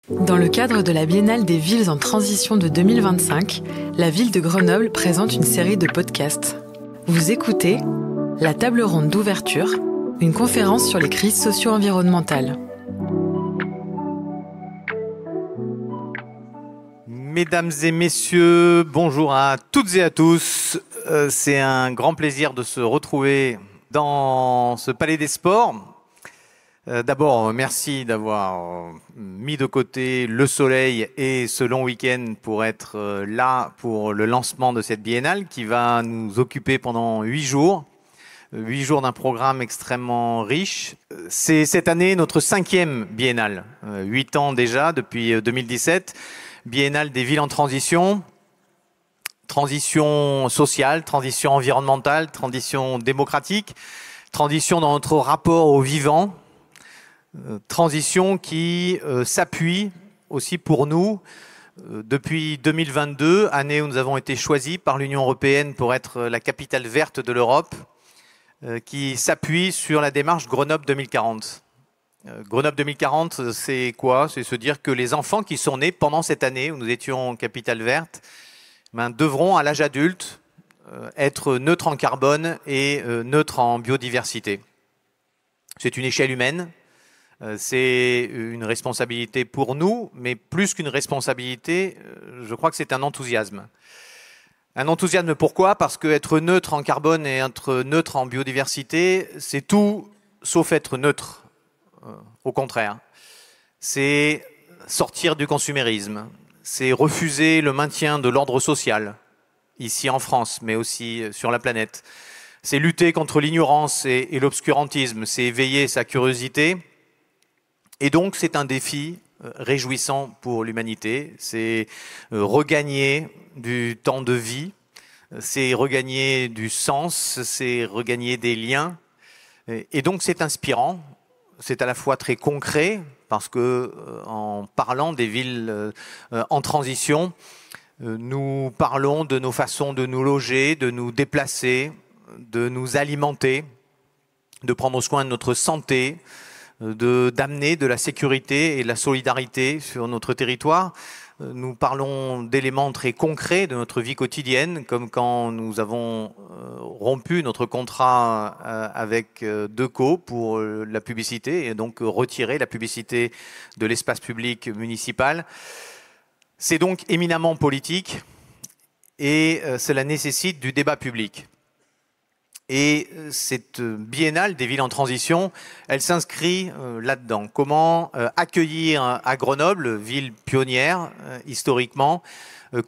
Dans le cadre de la Biennale des villes en transition de 2025, la ville de Grenoble présente une série de podcasts. Vous écoutez la table ronde d'ouverture, une conférence sur les crises socio-environnementales. Mesdames et messieurs, bonjour à toutes et à tous. C'est un grand plaisir de se retrouver dans ce Palais des Sports. D'abord, merci d'avoir mis de côté le soleil et ce long week-end pour être là pour le lancement de cette biennale qui va nous occuper pendant 8 jours. 8 jours d'un programme extrêmement riche. C'est cette année notre 5e biennale. 8 ans déjà, depuis 2017. Biennale des villes en transition. Transition sociale, transition environnementale, transition démocratique. Transition dans notre rapport au vivant. Transition qui s'appuie aussi pour nous depuis 2022, année où nous avons été choisis par l'Union européenne pour être la capitale verte de l'Europe, qui s'appuie sur la démarche Grenoble 2040. Grenoble 2040, c'est quoi? C'est se dire que les enfants qui sont nés pendant cette année où nous étions capitale verte devront à l'âge adulte être neutres en carbone et neutres en biodiversité. C'est une échelle humaine. C'est une responsabilité pour nous, mais plus qu'une responsabilité, je crois que c'est un enthousiasme. Un enthousiasme pourquoi? Parce qu'être neutre en carbone et être neutre en biodiversité, c'est tout sauf être neutre. Au contraire, c'est sortir du consumérisme, c'est refuser le maintien de l'ordre social, ici en France, mais aussi sur la planète. C'est lutter contre l'ignorance et l'obscurantisme, c'est éveiller sa curiosité. Et donc, c'est un défi réjouissant pour l'humanité. C'est regagner du temps de vie, c'est regagner du sens, c'est regagner des liens. Et donc, c'est inspirant. C'est à la fois très concret, parce que en parlant des villes en transition, nous parlons de nos façons de nous loger, de nous déplacer, de nous alimenter, de prendre soin de notre santé, d'amener de la sécurité et de la solidarité sur notre territoire. Nous parlons d'éléments très concrets de notre vie quotidienne, comme quand nous avons rompu notre contrat avec Deco pour la publicité et donc retiré la publicité de l'espace public municipal. C'est donc éminemment politique et cela nécessite du débat public. Et cette biennale des villes en transition, elle s'inscrit là-dedans. Comment accueillir à Grenoble, ville pionnière historiquement,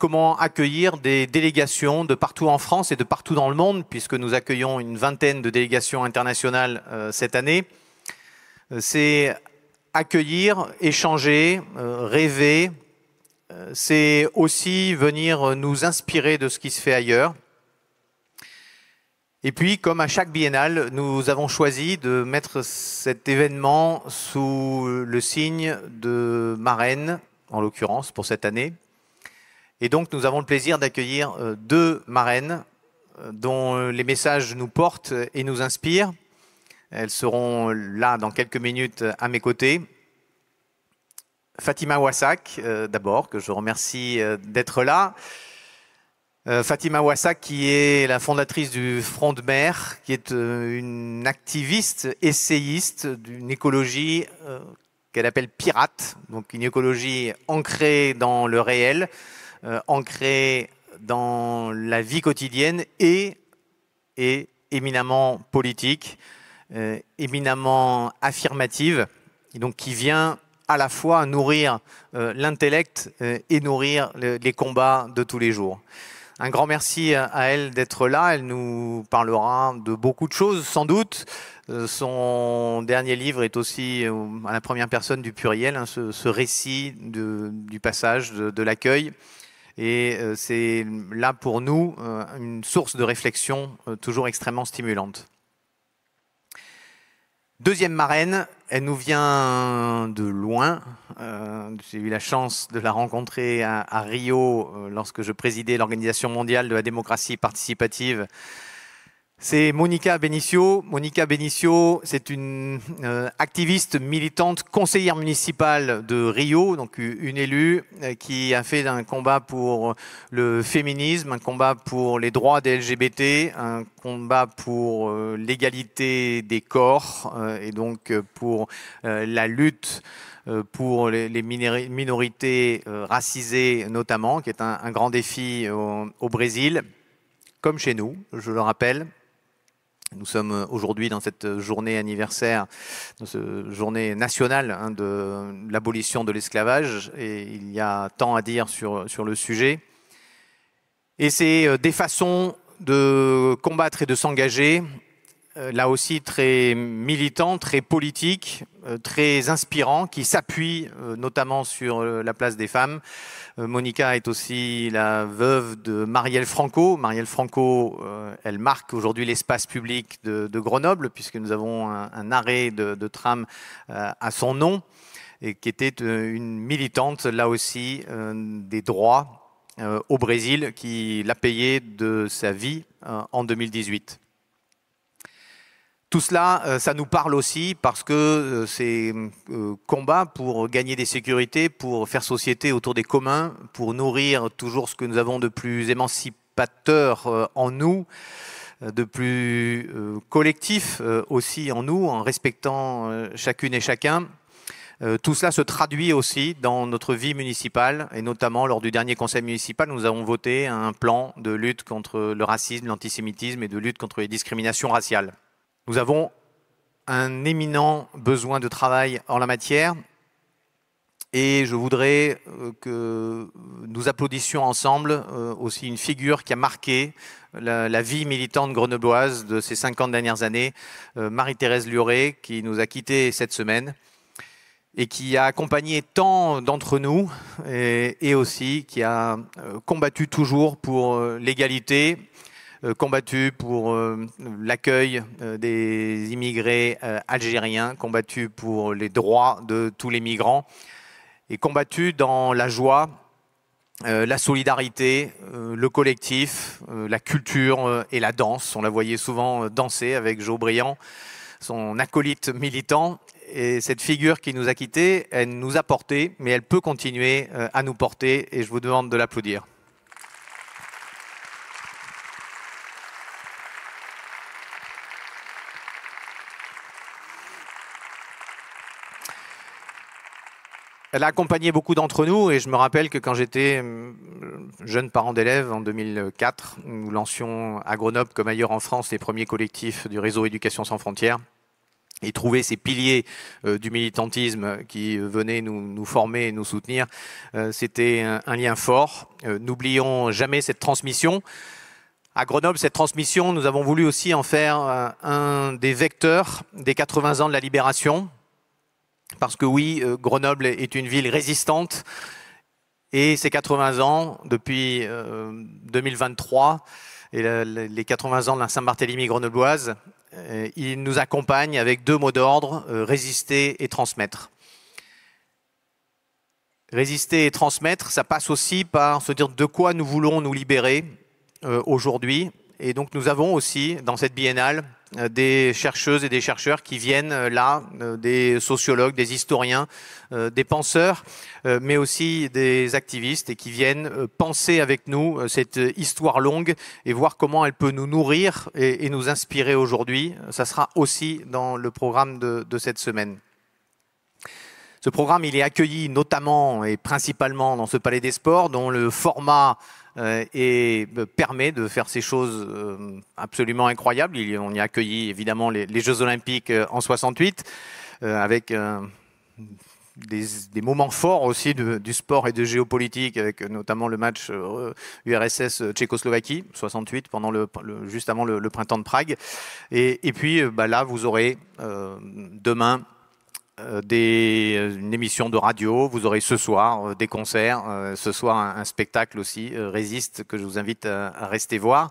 comment accueillir des délégations de partout en France et de partout dans le monde, puisque nous accueillons une vingtaine de délégations internationales cette année. C'est accueillir, échanger, rêver. C'est aussi venir nous inspirer de ce qui se fait ailleurs. Et puis, comme à chaque biennale, nous avons choisi de mettre cet événement sous le signe de marraines, en l'occurrence pour cette année. Et donc, nous avons le plaisir d'accueillir 2 marraines dont les messages nous portent et nous inspirent. Elles seront là dans quelques minutes à mes côtés. Fatima Ouassak, d'abord, que je remercie d'être là. Fatima Ouassak, qui est la fondatrice du Front de Mer, qui est une activiste, essayiste d'une écologie qu'elle appelle pirate, donc une écologie ancrée dans le réel, ancrée dans la vie quotidienne et éminemment politique, éminemment affirmative, et donc qui vient à la fois nourrir l'intellect et nourrir les combats de tous les jours. Un grand merci à elle d'être là. Elle nous parlera de beaucoup de choses, sans doute. Son dernier livre est aussi à la première personne du pluriel, ce récit du passage, de l'accueil. Et c'est là pour nous une source de réflexion toujours extrêmement stimulante. Deuxième marraine, elle nous vient de loin. J'ai eu la chance de la rencontrer à Rio lorsque je présidais l'Organisation mondiale de la démocratie participative C'est Monica Benicio. Monica Benicio, c'est une activiste militante conseillère municipale de Rio, donc une élue qui a fait un combat pour le féminisme, un combat pour les droits des LGBT, un combat pour l'égalité des corps et donc pour la lutte pour les minorités racisées notamment, qui est un grand défi au Brésil, comme chez nous, je le rappelle. Nous sommes aujourd'hui dans cette journée anniversaire, dans cette journée nationale de l'abolition de l'esclavage, et il y a tant à dire sur le sujet. Et c'est des façons de combattre et de s'engager, là aussi très militants, très politiques, très inspirants, qui s'appuient notamment sur la place des femmes. Monica est aussi la veuve de Marielle Franco. Marielle Franco, elle marque aujourd'hui l'espace public de Grenoble, puisque nous avons un arrêt de tram à son nom, et qui était une militante, là aussi, des droits au Brésil, qui l'a payé de sa vie en 2018. Tout cela, ça nous parle aussi parce que ces combats pour gagner des sécurités, pour faire société autour des communs, pour nourrir toujours ce que nous avons de plus émancipateur en nous, de plus collectif aussi en nous, en respectant chacune et chacun. Tout cela se traduit aussi dans notre vie municipale, et notamment lors du dernier conseil municipal, nous avons voté un plan de lutte contre le racisme, l'antisémitisme et de lutte contre les discriminations raciales. Nous avons un éminent besoin de travail en la matière, et je voudrais que nous applaudissions ensemble aussi une figure qui a marqué la vie militante grenobloise de ces 50 dernières années, Marie-Thérèse Lioré, qui nous a quittés cette semaine et qui a accompagné tant d'entre nous et aussi qui a combattu toujours pour l'égalité, combattu pour l'accueil des immigrés algériens, combattu pour les droits de tous les migrants et combattu dans la joie, la solidarité, le collectif, la culture et la danse. On la voyait souvent danser avec Jo Briand, son acolyte militant. Et cette figure qui nous a quittés, elle nous a portés, mais elle peut continuer à nous porter, et je vous demande de l'applaudir. Elle a accompagné beaucoup d'entre nous, et je me rappelle que quand j'étais jeune parent d'élèves en 2004, nous lancions à Grenoble comme ailleurs en France les premiers collectifs du réseau Éducation sans frontières, et trouver ces piliers du militantisme qui venaient nous former et nous soutenir, c'était un lien fort. N'oublions jamais cette transmission. À Grenoble, cette transmission, nous avons voulu aussi en faire un des vecteurs des 80 ans de la libération. Parce que oui, Grenoble est une ville résistante, et ces 80 ans, depuis 2023, et les 80 ans de la Saint-Barthélemy grenobloise, ils nous accompagnent avec deux mots d'ordre, résister et transmettre. Résister et transmettre, ça passe aussi par se dire de quoi nous voulons nous libérer aujourd'hui. Et donc nous avons aussi, dans cette biennale, des chercheuses et des chercheurs qui viennent là, des sociologues, des historiens, des penseurs, mais aussi des activistes, et qui viennent penser avec nous cette histoire longue et voir comment elle peut nous nourrir et nous inspirer aujourd'hui. Ça sera aussi dans le programme de cette semaine. Ce programme, il est accueilli notamment et principalement dans ce Palais des Sports, dont le format permet de faire ces choses absolument incroyables. On y a accueilli évidemment les Jeux Olympiques en 68, avec des moments forts aussi du sport et de géopolitique, avec notamment le match URSS-Tchécoslovaquie, 68, juste avant le printemps de Prague. Et puis là, vous aurez demain une émission de radio, vous aurez ce soir des concerts, ce soir un spectacle aussi, Résiste, que je vous invite à rester voir.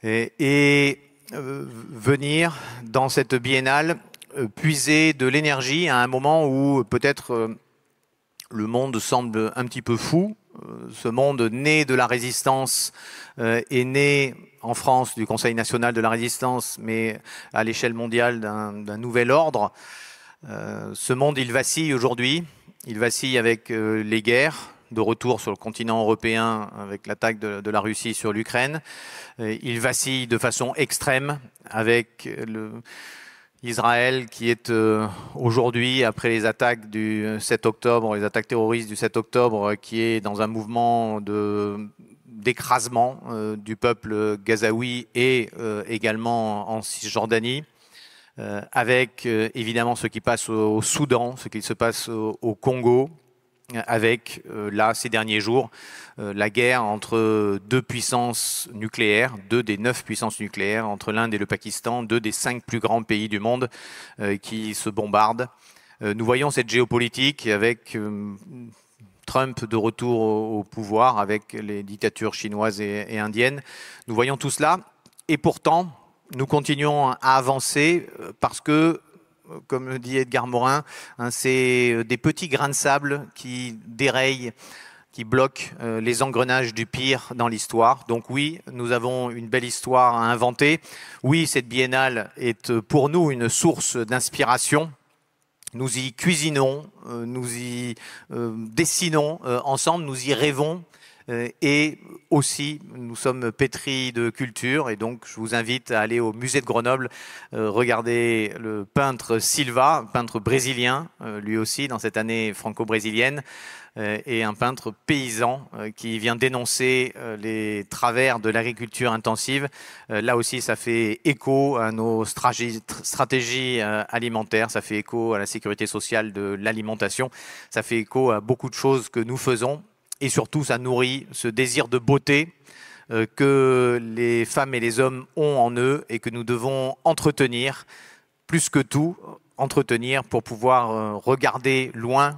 Et venir dans cette biennale puiser de l'énergie à un moment où peut-être le monde semble un petit peu fou, ce monde né de la résistance est né en France du Conseil national de la résistance, mais à l'échelle mondiale d'un nouvel ordre. Ce monde, il vacille aujourd'hui. Il vacille avec les guerres, de retour sur le continent européen avec l'attaque de la Russie sur l'Ukraine. Il vacille de façon extrême avec Israël qui est aujourd'hui, après les attaques du 7 octobre, les attaques terroristes du 7 octobre, qui est dans un mouvement d'écrasement du peuple gazaoui et également en Cisjordanie. Avec évidemment ce qui passe au Soudan, ce qui se passe au Congo, avec là ces derniers jours la guerre entre deux puissances nucléaires, 2 des 9 puissances nucléaires, entre l'Inde et le Pakistan, 2 des 5 plus grands pays du monde qui se bombardent. Nous voyons cette géopolitique avec Trump de retour au pouvoir, avec les dictatures chinoises et indiennes. Nous voyons tout cela et pourtant nous continuons à avancer parce que, comme le dit Edgar Morin, c'est des petits grains de sable qui dérayent, qui bloquent les engrenages du pire dans l'histoire. Donc oui, nous avons une belle histoire à inventer. Oui, cette biennale est pour nous une source d'inspiration. Nous y cuisinons, nous y dessinons ensemble, nous y rêvons. Et aussi, nous sommes pétris de culture et donc je vous invite à aller au musée de Grenoble, regarder le peintre Silva, un peintre brésilien, lui aussi dans cette année franco-brésilienne, et un peintre paysan qui vient dénoncer les travers de l'agriculture intensive. Là aussi, ça fait écho à nos stratégies alimentaires, ça fait écho à la sécurité sociale de l'alimentation, ça fait écho à beaucoup de choses que nous faisons. Et surtout, ça nourrit ce désir de beauté que les femmes et les hommes ont en eux et que nous devons entretenir, plus que tout, entretenir pour pouvoir regarder loin,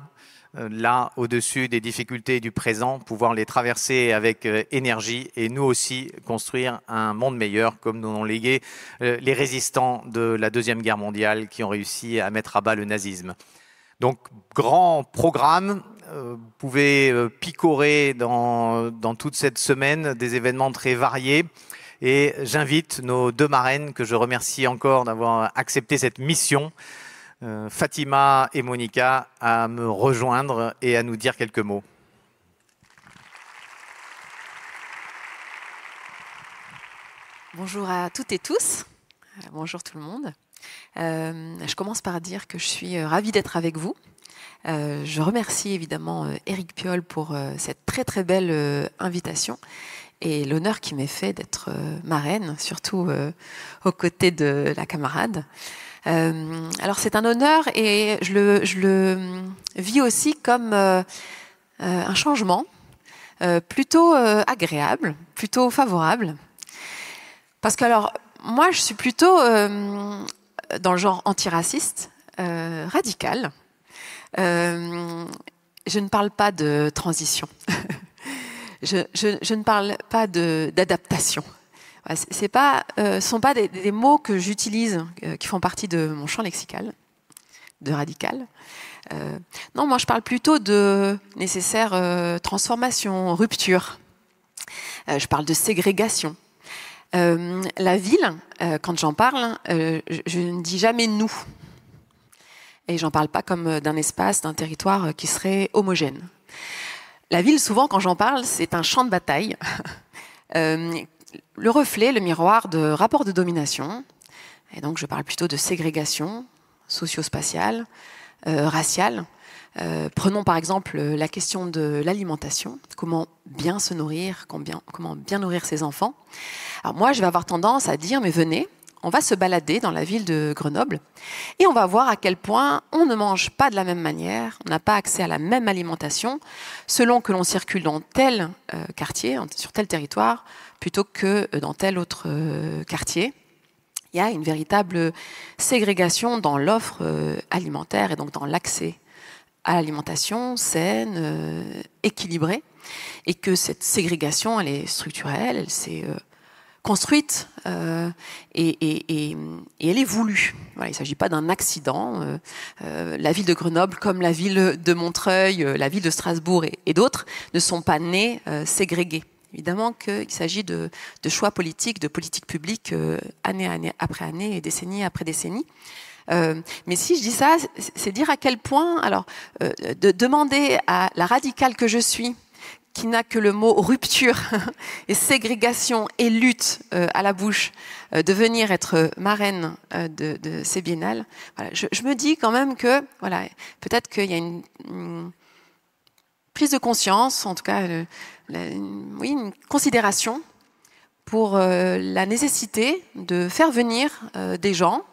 là, au-dessus des difficultés du présent, pouvoir les traverser avec énergie et nous aussi construire un monde meilleur comme nous l'ont légué les résistants de la Deuxième Guerre mondiale qui ont réussi à mettre à bas le nazisme. Donc, grand programme. Vous pouvez picorer dans toute cette semaine des événements très variés. Et j'invite nos 2 marraines, que je remercie encore d'avoir accepté cette mission, Fatima et Monica, à me rejoindre et à nous dire quelques mots. Bonjour à toutes et tous. Bonjour tout le monde. Je commence par dire que je suis ravie d'être avec vous. Je remercie évidemment Éric Piolle pour cette très très belle invitation et l'honneur qui m'est fait d'être marraine, surtout aux côtés de la camarade. Alors c'est un honneur et je le vis aussi comme un changement plutôt agréable, plutôt favorable. Parce que alors, moi je suis plutôt dans le genre antiraciste, radical. Je ne parle pas de transition. je ne parle pas d'adaptation. Ce ne sont pas des mots que j'utilise, qui font partie de mon champ lexical, de radical. Non, moi je parle plutôt de nécessaire transformation, rupture. Je parle de ségrégation. La ville, quand j'en parle, je ne dis jamais « nous ». Et j'en parle pas comme d'un espace, d'un territoire qui serait homogène. La ville, souvent, quand j'en parle, c'est un champ de bataille. Le reflet, le miroir de rapports de domination. Et donc, je parle plutôt de ségrégation socio-spatiale, raciale. Prenons par exemple la question de l'alimentation. Comment bien se nourrir, comment bien nourrir ses enfants. Alors moi, je vais avoir tendance à dire, mais venez, on va se balader dans la ville de Grenoble et on va voir à quel point on ne mange pas de la même manière, on n'a pas accès à la même alimentation selon que l'on circule dans tel quartier, sur tel territoire, plutôt que dans tel autre quartier. Il y a une véritable ségrégation dans l'offre alimentaire et donc dans l'accès à l'alimentation saine, équilibrée, et que cette ségrégation, elle est structurelle, elle s'est construite et elle est voulue. Voilà, il ne s'agit pas d'un accident. La ville de Grenoble, comme la ville de Montreuil, la ville de Strasbourg et d'autres, ne sont pas nées ségrégées. Évidemment qu'il s'agit de choix politiques, de politiques publiques, année après année et décennie après décennie. Mais si je dis ça, c'est dire à quel point, alors, de demander à la radicale que je suis, qui n'a que le mot rupture et ségrégation et lutte à la bouche, de venir être marraine de ces biennales, voilà, je me dis quand même que, voilà, peut-être qu'il y a une prise de conscience, en tout cas, oui, une considération pour la nécessité de faire venir des gens,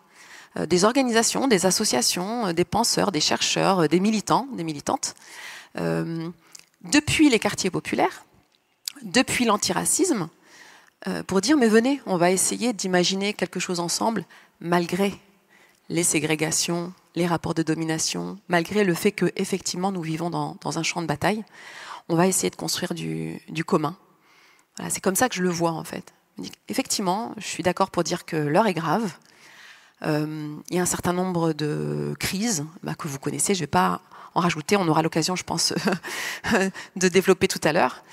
des organisations, des associations, des penseurs, des chercheurs, des militants, des militantes, depuis les quartiers populaires, depuis l'antiracisme, pour dire mais venez, on va essayer d'imaginer quelque chose ensemble, malgré les ségrégations, les rapports de domination, malgré le fait que effectivement nous vivons dans un champ de bataille, on va essayer de construire du commun. Voilà, c'est comme ça que je le vois en fait. Effectivement, je suis d'accord pour dire que l'heure est grave. Il y a un certain nombre de crises que vous connaissez, je ne vais pas en rajouter, on aura l'occasion, je pense, de développer tout à l'heure,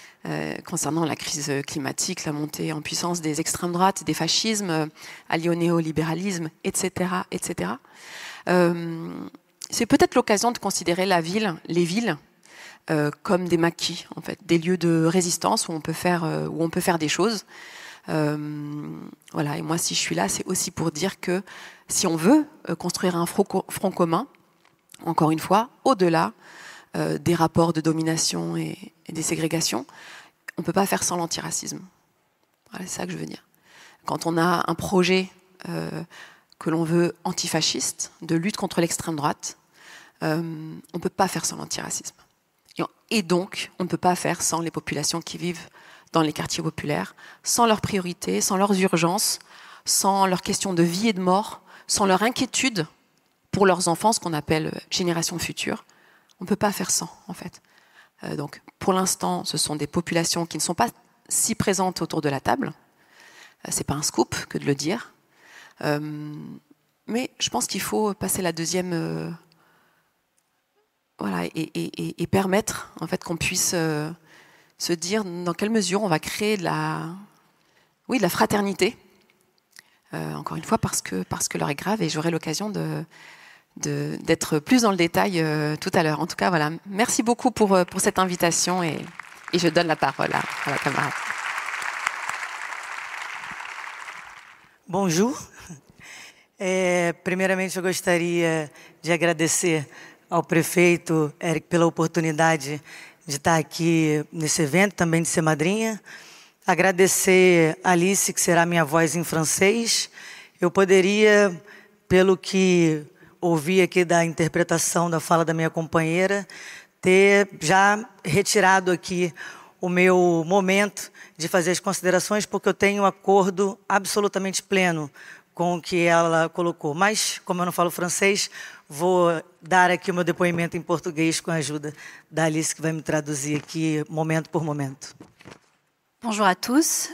concernant la crise climatique, la montée en puissance des extrêmes droites, des fascismes, alliés au néolibéralisme, etc. etc. C'est peut-être l'occasion de considérer la ville, les villes, comme des maquis, en fait, des lieux de résistance où on peut faire des choses. Voilà, et moi, si je suis là, c'est aussi pour dire que si on veut construire un front commun, encore une fois, au-delà des rapports de domination et des ségrégations, on ne peut pas faire sans l'antiracisme. Voilà, c'est ça que je veux dire. Quand on a un projet que l'on veut antifasciste, de lutte contre l'extrême droite, on ne peut pas faire sans l'antiracisme. Et donc, on ne peut pas faire sans les populations qui vivent dans les quartiers populaires, sans leurs priorités, sans leurs urgences, sans leurs questions de vie et de mort, sans leur inquiétude pour leurs enfants, ce qu'on appelle génération future. On ne peut pas faire sans, en fait. Donc, pour l'instant, ce sont des populations qui ne sont pas si présentes autour de la table. Ce n'est pas un scoop que de le dire. Mais je pense qu'il faut passer la deuxième... voilà, et permettre, en fait, qu'on puisse se dire dans quelle mesure on va créer de la fraternité. Encore une fois, parce que l'heure est grave et j'aurai l'occasion d'être plus dans le détail tout à l'heure. En tout cas, voilà, merci beaucoup pour cette invitation et je donne la parole à la camarade. Bonjour. Primeiramente, eu gostaria de agradecer ao prefeito Éric pela oportunidade de estar aqui nesse evento, também de ser madrinha. Agradecer a Alice, que será minha voz em francês. Eu poderia, pelo que ouvi aqui da interpretação da fala da minha companheira, ter já retirado aqui o meu momento de fazer as considerações, porque eu tenho um acordo absolutamente pleno com o que ela colocou. Mas, como eu não falo francês, vou dar aqui o meu depoimento em português com a ajuda da Alice, que vai me traduzir aqui momento por momento. Bonjour à tous.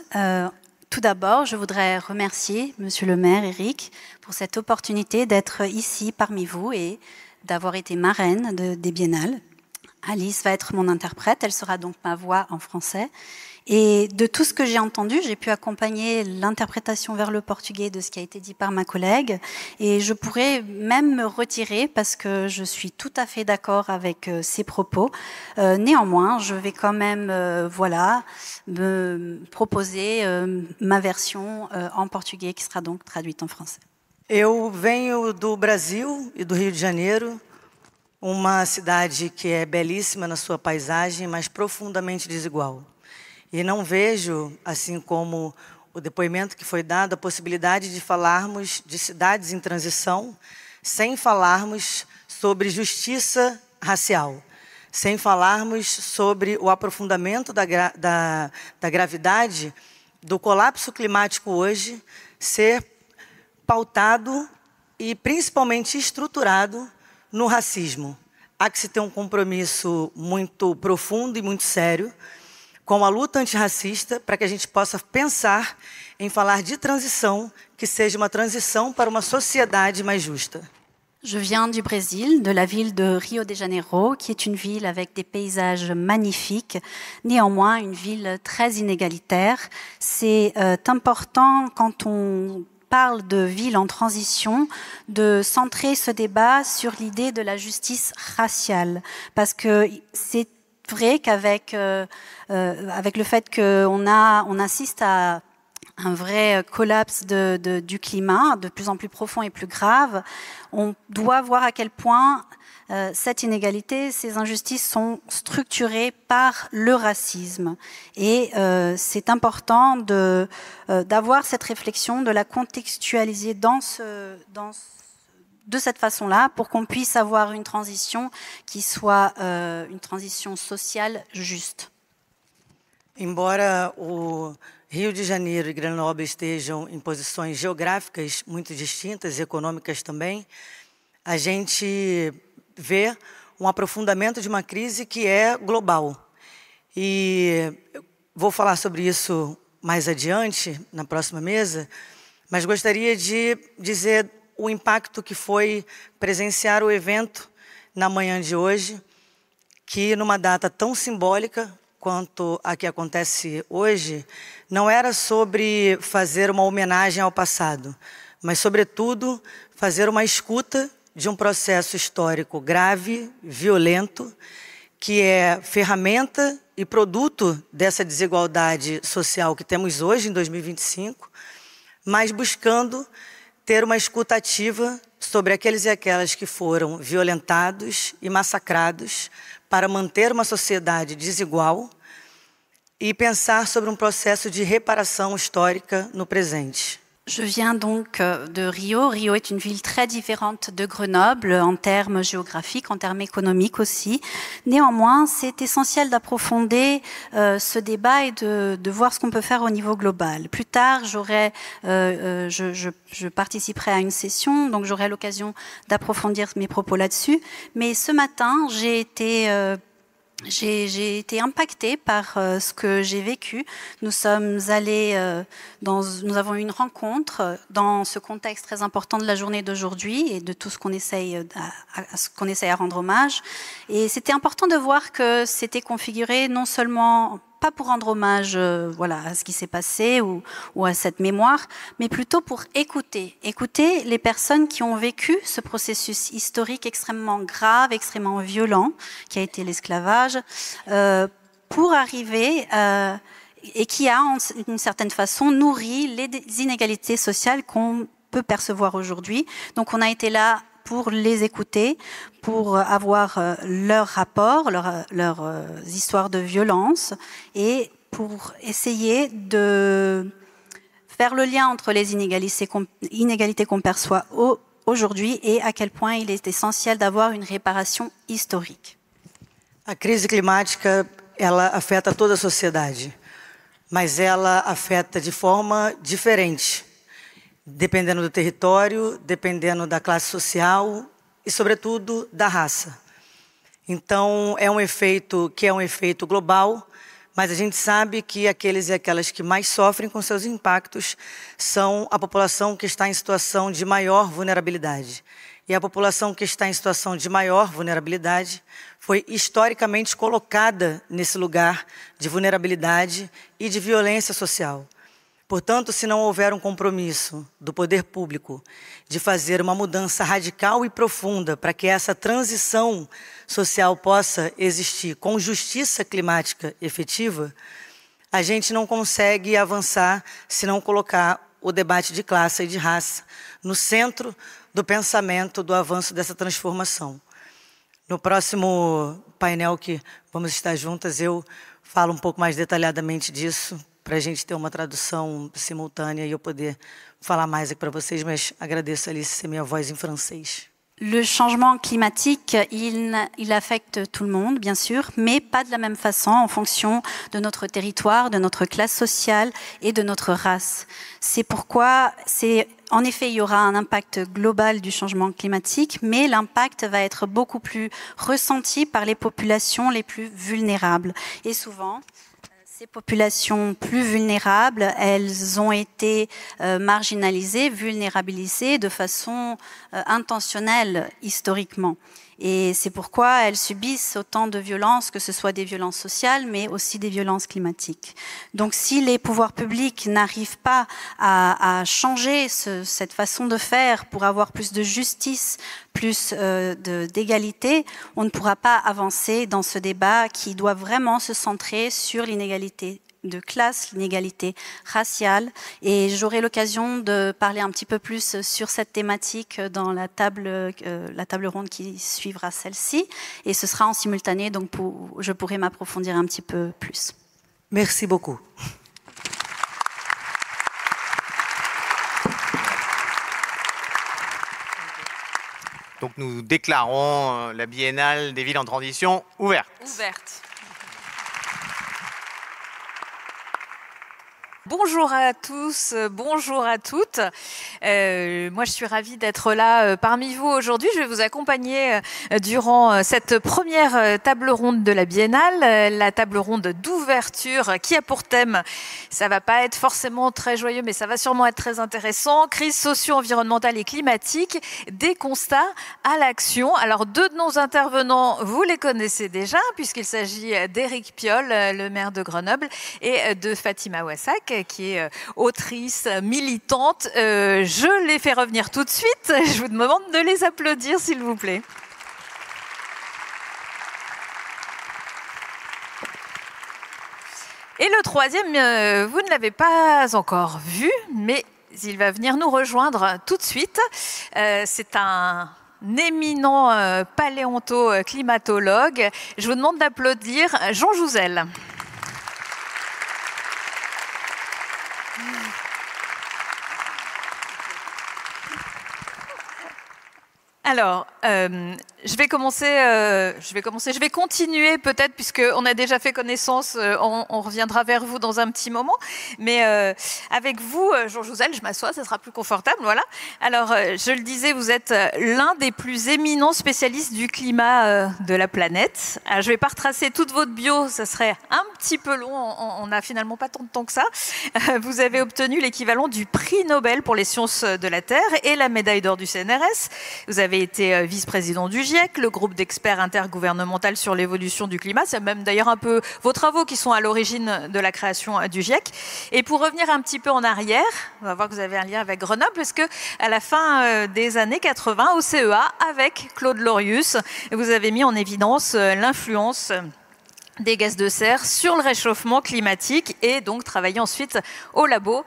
Tout d'abord, je voudrais remercier Monsieur le maire Éric pour cette opportunité d'être ici parmi vous et d'avoir été marraine des biennales. Alice va être mon interprète, elle sera donc ma voix en français. Et de tout ce que j'ai entendu, j'ai pu accompagner l'interprétation vers le portugais de ce qui a été dit par ma collègue. Et je pourrais même me retirer parce que je suis tout à fait d'accord avec ses propos. Néanmoins, je vais quand même me proposer ma version en portugais qui sera donc traduite en français. Eu venho do Brasil e do Rio de Janeiro, uma cidade que é belíssima na sua paisagem, mas profundamente desigual. E não vejo, assim como o depoimento que foi dado, a possibilidade de falarmos de cidades em transição sem falarmos sobre justiça racial, sem falarmos sobre o aprofundamento da gravidade do colapso climático hoje ser pautado e principalmente estruturado no racismo. Há que se ter um compromisso muito profundo e muito sério com a luta antirracista para que a gente possa pensar em falar de transição, que seja uma transição para uma sociedade mais justa. Je viens du Brésil, de la ville de Rio de Janeiro, qui est une ville avec des paysages magnifiques, néanmoins une ville très inégalitaire. C'est important quand on parle de ville en transition, de centrer ce débat sur l'idée de la justice raciale, parce que c'est vrai qu'avec avec le fait qu'on assiste à un vrai collapse du climat, de plus en plus profond et plus grave, on doit voir à quel point cette inégalité, ces injustices sont structurées par le racisme. Et c'est important d'avoir cette réflexion, de la contextualiser de cette façon-là pour qu'on puisse avoir une transition qui soit une transition sociale juste. Embora o Rio de Janeiro e Grenoble estejam em posições geográficas muito distintas e econômicas também, a gente vê um aprofundamento de uma crise que é global. E vou falar sobre isso mais adiante, na próxima mesa, mas gostaria de dizer o impacto que foi presenciar o evento na manhã de hoje, que numa data tão simbólica quanto a que acontece hoje, não era sobre fazer uma homenagem ao passado, mas, sobretudo, fazer uma escuta de um processo histórico grave, violento, que é ferramenta e produto dessa desigualdade social que temos hoje, em 2025, mas buscando ter uma escuta ativa sobre aqueles e aquelas que foram violentados e massacrados para manter uma sociedade desigual e pensar sobre um processo de reparação histórica no presente. Je viens donc de Rio. Rio est une ville très différente de Grenoble en termes géographiques, en termes économiques aussi. Néanmoins, c'est essentiel d'approfondir ce débat et de voir ce qu'on peut faire au niveau global. Plus tard, je participerai à une session, donc j'aurai l'occasion d'approfondir mes propos là-dessus. Mais ce matin, j'ai été impactée par ce que j'ai vécu. Nous avons eu une rencontre dans ce contexte très important de la journée d'aujourd'hui et de tout ce qu'on essaye à rendre hommage. Et c'était important de voir que c'était configuré non seulement pas pour rendre hommage à ce qui s'est passé ou à cette mémoire, mais plutôt pour écouter les personnes qui ont vécu ce processus historique extrêmement grave, extrêmement violent, qui a été l'esclavage, pour arriver et qui a, d'une certaine façon, nourri les inégalités sociales qu'on peut percevoir aujourd'hui. Donc on a été là pour les écouter, pour avoir leur rapport, leur histoire de violence et pour essayer de faire le lien entre les inégalités qu'on perçoit aujourd'hui et à quel point il est essentiel d'avoir une réparation historique. A crise climática, ela afeta toda a sociedade, mas ela afeta de forma diferente, dependendo do território, dependendo da classe social e, sobretudo, da raça. Então, é um efeito global, mas a gente sabe que aqueles e aquelas que mais sofrem com seus impactos são a população que está em situação de maior vulnerabilidade. E a população que está em situação de maior vulnerabilidade foi historicamente colocada nesse lugar de vulnerabilidade e de violência social. Portanto, se não houver um compromisso do poder público de fazer uma mudança radical e profunda para que essa transição social possa existir com justiça climática efetiva, a gente não consegue avançar se não colocar o debate de classe e de raça no centro do pensamento do avanço dessa transformação. No próximo painel que vamos estar juntas, eu falo um pouco mais detalhadamente disso, para a gente ter uma tradução simultânea e eu poder falar mais aqui para vocês, mas agradeço, Alice, ser minha voz em francês. Le changement climatique, il affecte tout le monde, bien sûr, mais pas de la même façon en fonction de notre territoire, de notre classe sociale et de notre race. C'est pourquoi, en effet, il y aura un impact global du changement climatique, mais l'impact va être beaucoup plus ressenti par les populations les plus vulnérables. Et souvent, ces populations plus vulnérables, elles ont été marginalisées, vulnérabilisées de façon intentionnelle historiquement. Et c'est pourquoi elles subissent autant de violences, que ce soit des violences sociales, mais aussi des violences climatiques. Donc si les pouvoirs publics n'arrivent pas à changer cette façon de faire pour avoir plus de justice, plus d'égalité, on ne pourra pas avancer dans ce débat qui doit vraiment se centrer sur l'inégalité de classe, l'inégalité raciale, et j'aurai l'occasion de parler un petit peu plus sur cette thématique dans la table ronde qui suivra celle-ci, et ce sera en simultané, donc je pourrai m'approfondir un petit peu plus. Merci beaucoup. Donc nous déclarons la Biennale des villes en transition ouverte. Bonjour à tous, bonjour à toutes. Moi, je suis ravie d'être là parmi vous aujourd'hui. Je vais vous accompagner durant cette première table ronde de la Biennale, la table ronde d'ouverture qui a pour thème, ça va pas être forcément très joyeux, mais ça va sûrement être très intéressant, crise socio-environnementale et climatique, des constats à l'action. Alors, deux de nos intervenants, vous les connaissez déjà, puisqu'il s'agit d'Éric Piolle, le maire de Grenoble, et de Fatima Ouassak, qui est autrice, militante. Je les fais revenir tout de suite. Je vous demande de les applaudir, s'il vous plaît. Et le troisième, vous ne l'avez pas encore vu, mais il va venir nous rejoindre tout de suite. C'est un éminent paléonto-climatologue. Je vous demande d'applaudir Jean Jouzel. Alors, je vais continuer peut-être, puisqu'on a déjà fait connaissance, on reviendra vers vous dans un petit moment. Mais avec vous, Jean Jouzel, je m'assois, ça sera plus confortable, voilà. Alors, je le disais, vous êtes l'un des plus éminents spécialistes du climat de la planète. Alors, je ne vais pas retracer toute votre bio, ça serait un petit peu long, on n'a finalement pas tant de temps que ça. Vous avez obtenu l'équivalent du prix Nobel pour les sciences de la Terre et la médaille d'or du CNRS. Vous avez été vice-président du GIEC, le groupe d'experts intergouvernemental sur l'évolution du climat. C'est même d'ailleurs un peu vos travaux qui sont à l'origine de la création du GIEC. Et pour revenir un petit peu en arrière, on va voir que vous avez un lien avec Grenoble, parce que à la fin des années 80, au CEA, avec Claude Lorius, vous avez mis en évidence l'influence des gaz de serre sur le réchauffement climatique et donc travaillé ensuite au labo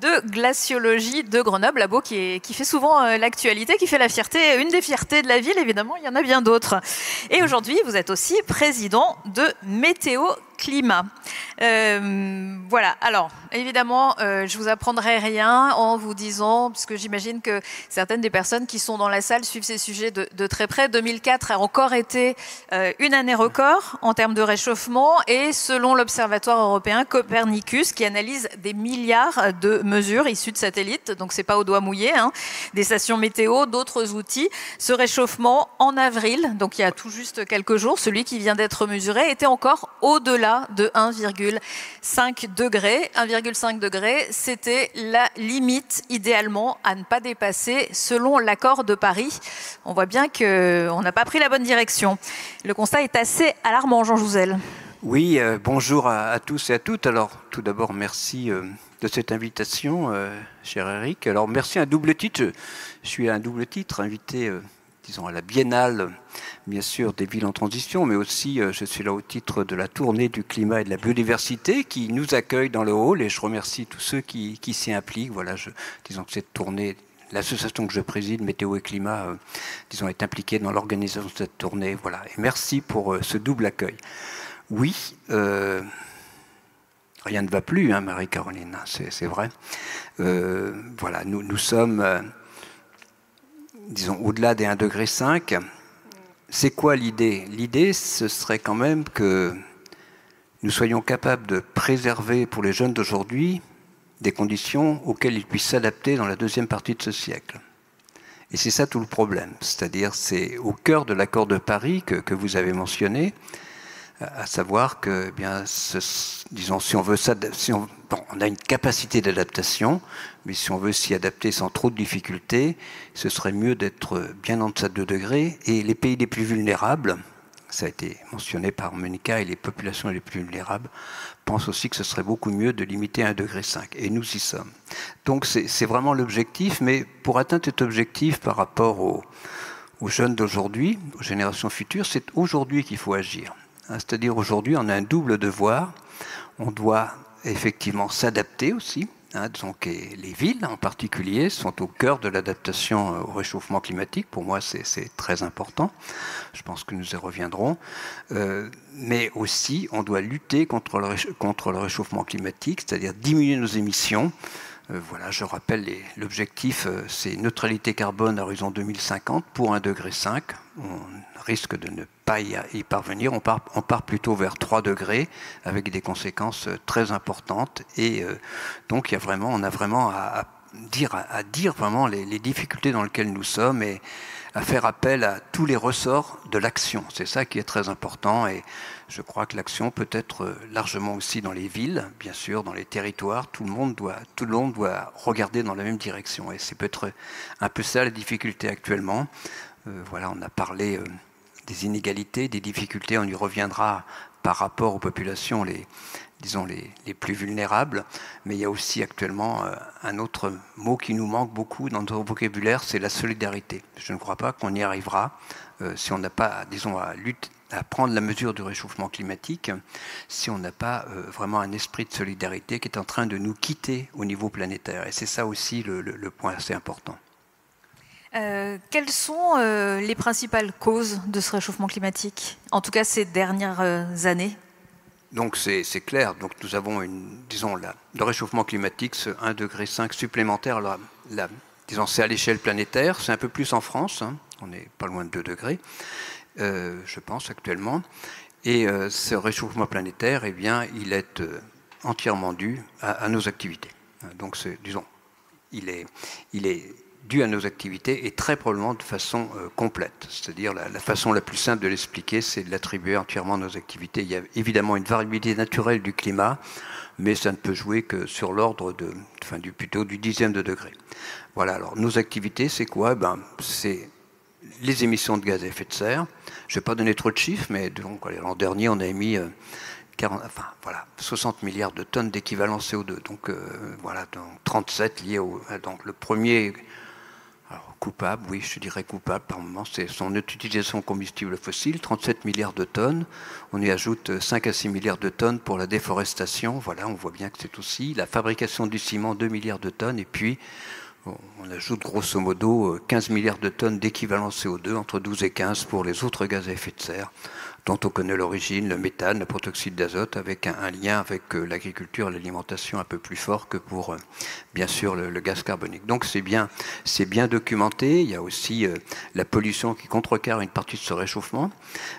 de glaciologie de Grenoble, labo qui fait souvent l'actualité, qui fait la fierté, une des fiertés de la ville, évidemment, il y en a bien d'autres. Et aujourd'hui, vous êtes aussi président de Météo Climat. Voilà, alors évidemment, je vous apprendrai rien en vous disant, parce que j'imagine que certaines des personnes qui sont dans la salle suivent ces sujets de très près. 2004 a encore été une année record en termes de réchauffement, et selon l'Observatoire européen Copernicus, qui analyse des milliards de mesures issues de satellites, donc c'est pas au doigt mouillé, hein, des stations météo, d'autres outils, ce réchauffement en avril, donc il y a tout juste quelques jours, celui qui vient d'être mesuré, était encore au-delà de 1,5 degré. 1,5 degré, c'était la limite idéalement à ne pas dépasser selon l'accord de Paris. On voit bien qu'on n'a pas pris la bonne direction. Le constat est assez alarmant, Jean Jouzel. Oui, bonjour à tous et à toutes. Alors, tout d'abord, merci de cette invitation, cher Éric. Alors, merci à un double titre. Je suis à un double titre, invité disons, à la Biennale, bien sûr, des villes en transition, mais aussi, je suis là au titre de la tournée du climat et de la biodiversité qui nous accueille dans le hall, et je remercie tous ceux qui s'y impliquent. Voilà, disons que cette tournée, l'association que je préside, Météo et Climat, disons, est impliquée dans l'organisation de cette tournée. Voilà, et merci pour ce double accueil. Oui, rien ne va plus, hein, Marie-Caroline, c'est vrai. Voilà, nous sommes... disons, au-delà des 1,5 degré. C'est quoi l'idée? L'idée, ce serait quand même que nous soyons capables de préserver pour les jeunes d'aujourd'hui des conditions auxquelles ils puissent s'adapter dans la deuxième partie de ce siècle. Et c'est ça tout le problème. C'est-à-dire, c'est au cœur de l'accord de Paris que vous avez mentionné. à savoir que, disons, si on veut on a une capacité d'adaptation, mais si on veut s'y adapter sans trop de difficultés, ce serait mieux d'être bien en deçà de 2 degrés. Et les pays les plus vulnérables, ça a été mentionné par Monica, et les populations les plus vulnérables pensent aussi que ce serait beaucoup mieux de limiter à 1,5 degré. Et nous y sommes. Donc c'est vraiment l'objectif, mais pour atteindre cet objectif par rapport aux jeunes d'aujourd'hui, aux générations futures, c'est aujourd'hui qu'il faut agir. C'est-à-dire aujourd'hui, on a un double devoir. On doit effectivement s'adapter aussi. Donc les villes en particulier sont au cœur de l'adaptation au réchauffement climatique. Pour moi, c'est très important. Je pense que nous y reviendrons. Mais aussi, on doit lutter contre le réchauffement climatique, c'est-à-dire diminuer nos émissions. Voilà, je rappelle, l'objectif, c'est neutralité carbone à horizon 2050 pour 1,5 degré. On risque de ne pas y parvenir. On part plutôt vers 3 degrés avec des conséquences très importantes. Et donc, on a vraiment à dire vraiment les difficultés dans lesquelles nous sommes et à faire appel à tous les ressorts de l'action. C'est ça qui est très important. Et je crois que l'action peut être largement aussi dans les villes, bien sûr, dans les territoires. Tout le monde doit regarder dans la même direction. Et c'est peut-être un peu ça la difficulté actuellement. Voilà, on a parlé des inégalités, des difficultés. On y reviendra par rapport aux populations les plus vulnérables. Mais il y a aussi actuellement un autre mot qui nous manque beaucoup dans notre vocabulaire, c'est la solidarité. Je ne crois pas qu'on y arrivera si on n'a pas, à prendre la mesure du réchauffement climatique, si on n'a pas vraiment un esprit de solidarité qui est en train de nous quitter au niveau planétaire. Et c'est ça aussi le point assez important. Quelles sont les principales causes de ce réchauffement climatique, en tout cas ces dernières années? Donc c'est clair. Donc nous avons le réchauffement climatique, ce 1,5 degré supplémentaire. Alors, c'est à l'échelle planétaire, c'est un peu plus en France. On n'est pas loin de 2 degrés. Je pense actuellement. Et ce réchauffement planétaire, il est entièrement dû à nos activités. Donc, il est dû à nos activités et très probablement de façon complète. C'est-à-dire la façon la plus simple de l'expliquer, c'est de l'attribuer entièrement à nos activités. Il y a évidemment une variabilité naturelle du climat, mais ça ne peut jouer que sur l'ordre plutôt du 10e de degré. Voilà. Alors, nos activités, c'est quoi? C'est les émissions de gaz à effet de serre. Je ne vais pas donner trop de chiffres, mais l'an dernier, on a émis 60 milliards de tonnes d'équivalent CO2. Donc, 37 liés donc le premier coupable, oui, je dirais coupable par moment, c'est son utilisation de combustibles fossiles, 37 milliards de tonnes. On y ajoute 5 à 6 milliards de tonnes pour la déforestation. Voilà, on voit bien que c'est aussi la fabrication du ciment, 2 milliards de tonnes, et puis on ajoute grosso modo 15 milliards de tonnes d'équivalent CO2, entre 12 et 15 pour les autres gaz à effet de serre, dont on connaît l'origine, le méthane, le protoxyde d'azote, avec un lien avec l'agriculture et l'alimentation un peu plus fort que pour, bien sûr, le gaz carbonique. Donc c'est bien documenté. Il y a aussi la pollution qui contrecarre une partie de ce réchauffement,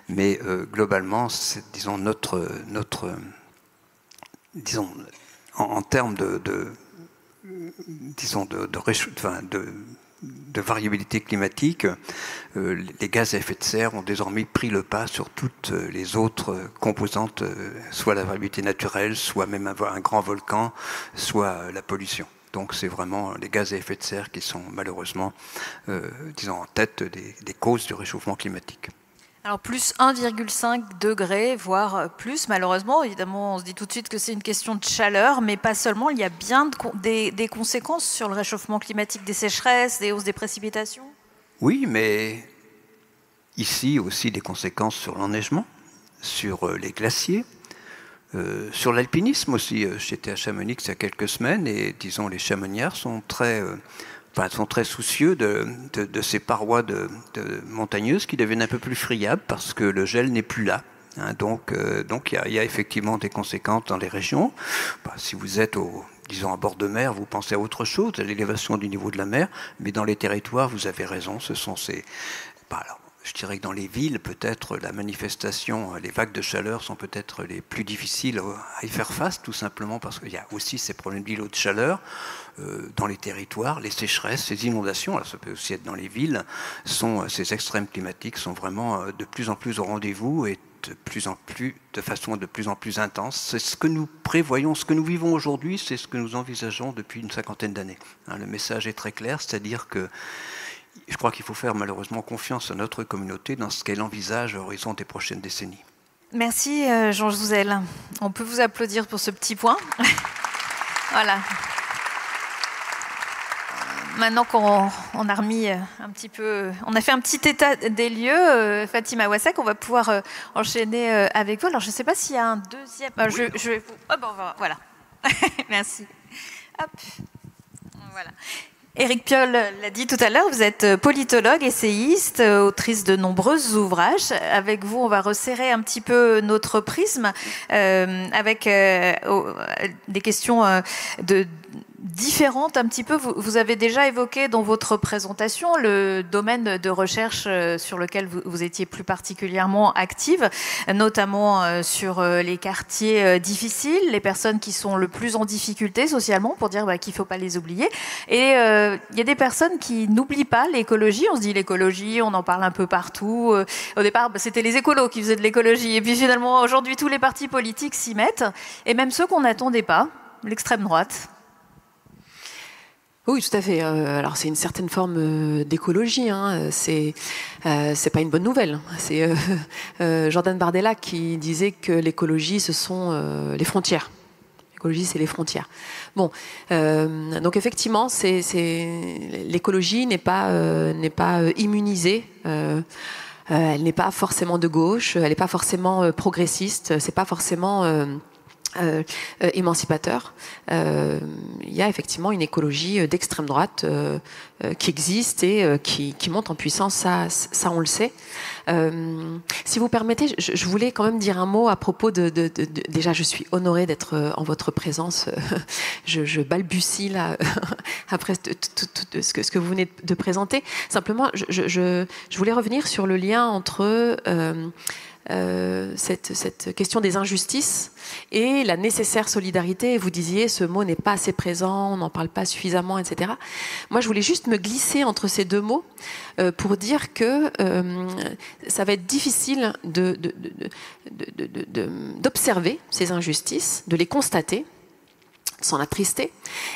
mais globalement, en termes de variabilité climatique, les gaz à effet de serre ont désormais pris le pas sur toutes les autres composantes, soit la variabilité naturelle, soit même un grand volcan, soit la pollution. Donc c'est vraiment les gaz à effet de serre qui sont malheureusement en tête des causes du réchauffement climatique. Alors plus 1,5 degré, voire plus, malheureusement. Évidemment, on se dit tout de suite que c'est une question de chaleur, mais pas seulement. Il y a bien des conséquences sur le réchauffement climatique, des sécheresses, des hausses des précipitations. Oui, mais ici aussi des conséquences sur l'enneigement, sur les glaciers, sur l'alpinisme aussi. J'étais à Chamonix il y a quelques semaines et les chamoniards sont très soucieux de ces parois montagneuses qui deviennent un peu plus friables parce que le gel n'est plus là. Donc il y a effectivement des conséquences dans les régions. Si vous êtes à bord de mer, vous pensez à autre chose, à l'élévation du niveau de la mer, mais dans les territoires, vous avez raison, ce sont ces... Je dirais que dans les villes, peut-être la manifestation, les vagues de chaleur sont peut-être les plus difficiles à y faire face, tout simplement parce qu'il y a aussi ces problèmes d'îlots de chaleur dans les territoires, les sécheresses, ces inondations, alors ça peut aussi être dans les villes, ces extrêmes climatiques sont vraiment de plus en plus au rendez-vous et de façon de plus en plus intense. C'est ce que nous prévoyons, ce que nous vivons aujourd'hui, c'est ce que nous envisageons depuis une 50aine d'années. Le message est très clair, c'est-à-dire que je crois qu'il faut faire malheureusement confiance à notre communauté dans ce qu'elle envisage à l'horizon des prochaines décennies. Merci Jean Jouzel. On peut vous applaudir pour ce petit point. Voilà. Maintenant qu'on a remis un petit peu, on a fait un petit état des lieux, Fatima Ouassek, on va pouvoir enchaîner avec vous. Alors je ne sais pas s'il y a un deuxième. Je vais vous. Oh, bon, voilà. Merci. Hop. Voilà. Éric Piolle l'a dit tout à l'heure, vous êtes politologue, essayiste, autrice de nombreux ouvrages. Avec vous, on va resserrer un petit peu notre prisme avec des questions différentes un petit peu. Vous avez déjà évoqué dans votre présentation le domaine de recherche sur lequel vous étiez plus particulièrement active, notamment sur les quartiers difficiles, les personnes qui sont le plus en difficulté socialement, pour dire qu'il ne faut pas les oublier. Et il y a des personnes qui n'oublient pas l'écologie. On se dit l'écologie, on en parle un peu partout. Au départ, c'était les écolos qui faisaient de l'écologie. Et puis finalement, aujourd'hui, tous les partis politiques s'y mettent. Et même ceux qu'on n'attendait pas, l'extrême droite. Oui, tout à fait. Alors c'est une certaine forme d'écologie. C'est pas une bonne nouvelle. C'est Jordan Bardella qui disait que l'écologie, ce sont les frontières. L'écologie, c'est les frontières. Bon, donc effectivement, l'écologie n'est pas immunisée. Elle n'est pas forcément de gauche. Elle n'est pas forcément progressiste. C'est pas forcément émancipateur. Il y a effectivement une écologie d'extrême droite qui existe et qui monte en puissance, ça on le sait. Si vous permettez, je voulais quand même dire un mot à propos déjà je suis honorée d'être en votre présence. Je balbutie là après tout ce que vous venez de présenter. Simplement, je voulais revenir sur le lien entre cette question des injustices et la nécessaire solidarité. Vous disiez, ce mot n'est pas assez présent, on n'en parle pas suffisamment, etc. Moi, je voulais juste me glisser entre ces deux mots pour dire que ça va être difficile d'observer ces injustices, de les constater, s'en attrister,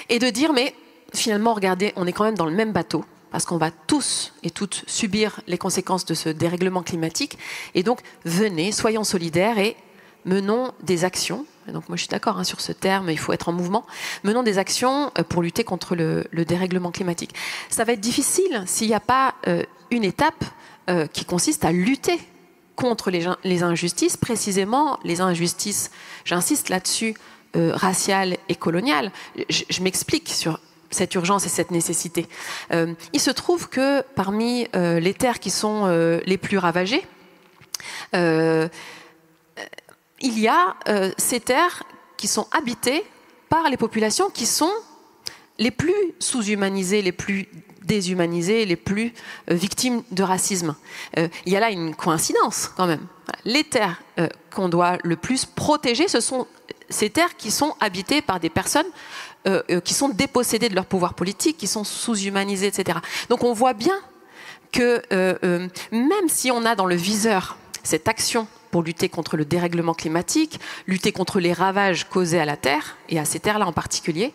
et de dire, mais finalement, regardez, on est quand même dans le même bateau, parce qu'on va tous et toutes subir les conséquences de ce dérèglement climatique. Et donc, venez, soyons solidaires et menons des actions. Et donc, moi, je suis d'accord sur ce terme, il faut être en mouvement. Menons des actions pour lutter contre le dérèglement climatique. Ça va être difficile s'il n'y a pas une étape qui consiste à lutter contre les injustices, précisément les injustices, j'insiste là-dessus, raciales et coloniales. Je m'explique sur cette urgence et cette nécessité. Il se trouve que parmi les terres qui sont les plus ravagées, il y a ces terres qui sont habitées par les populations qui sont les plus sous-humanisées, les plus déshumanisées, les plus victimes de racisme. Il y a là une coïncidence quand même. Les terres qu'on doit le plus protéger, ce sont ces terres qui sont habitées par des personnes qui sont dépossédés de leur pouvoir politique, qui sont sous-humanisés, etc. Donc on voit bien que même si on a dans le viseur cette action pour lutter contre le dérèglement climatique, lutter contre les ravages causés à la Terre, et à ces terres-là en particulier,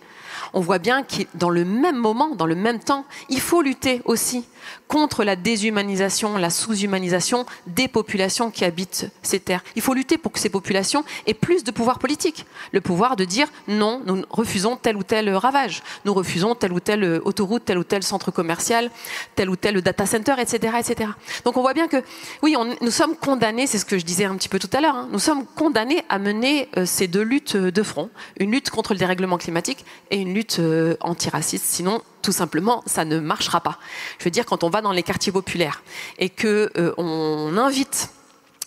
on voit bien que dans le même moment, dans le même temps, il faut lutter aussi contre la déshumanisation, la sous-humanisation des populations qui habitent ces terres. Il faut lutter pour que ces populations aient plus de pouvoir politique. Le pouvoir de dire non, nous refusons tel ou tel ravage, nous refusons telle ou telle autoroute, tel ou tel centre commercial, tel ou tel data center, etc. etc. Donc on voit bien que, oui, nous sommes condamnés, c'est ce que je disais un petit peu tout à l'heure, nous sommes condamnés à mener ces deux luttes de front, une lutte contre le dérèglement climatique et une lutte antiraciste, sinon tout simplement ça ne marchera pas. Je veux dire, quand on va dans les quartiers populaires et que on invite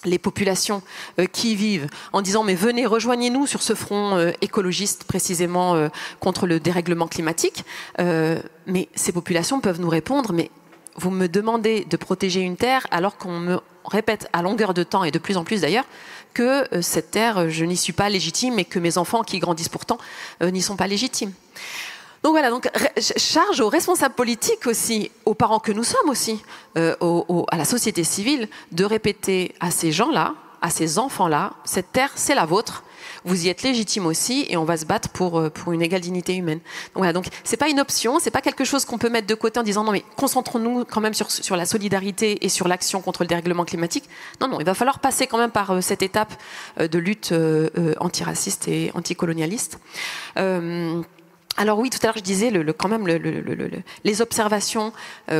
les populations qui y vivent en disant mais venez, rejoignez-nous sur ce front écologiste précisément contre le dérèglement climatique, mais ces populations peuvent nous répondre mais vous me demandez de protéger une terre alors qu'on me répète à longueur de temps et de plus en plus d'ailleurs que cette terre, je n'y suis pas légitime et que mes enfants qui grandissent pourtant n'y sont pas légitimes. Donc voilà, donc charge aux responsables politiques aussi, aux parents que nous sommes aussi, à la société civile, de répéter à ces gens-là, à ces enfants-là, cette terre, c'est la vôtre. Vous y êtes légitime aussi et on va se battre pour une égale dignité humaine. Donc voilà, donc c'est pas une option, c'est pas quelque chose qu'on peut mettre de côté en disant non mais concentrons-nous quand même sur la solidarité et sur l'action contre le dérèglement climatique. Non, non, il va falloir passer quand même par cette étape de lutte antiraciste et anticolonialiste. Alors oui, tout à l'heure je disais quand même les observations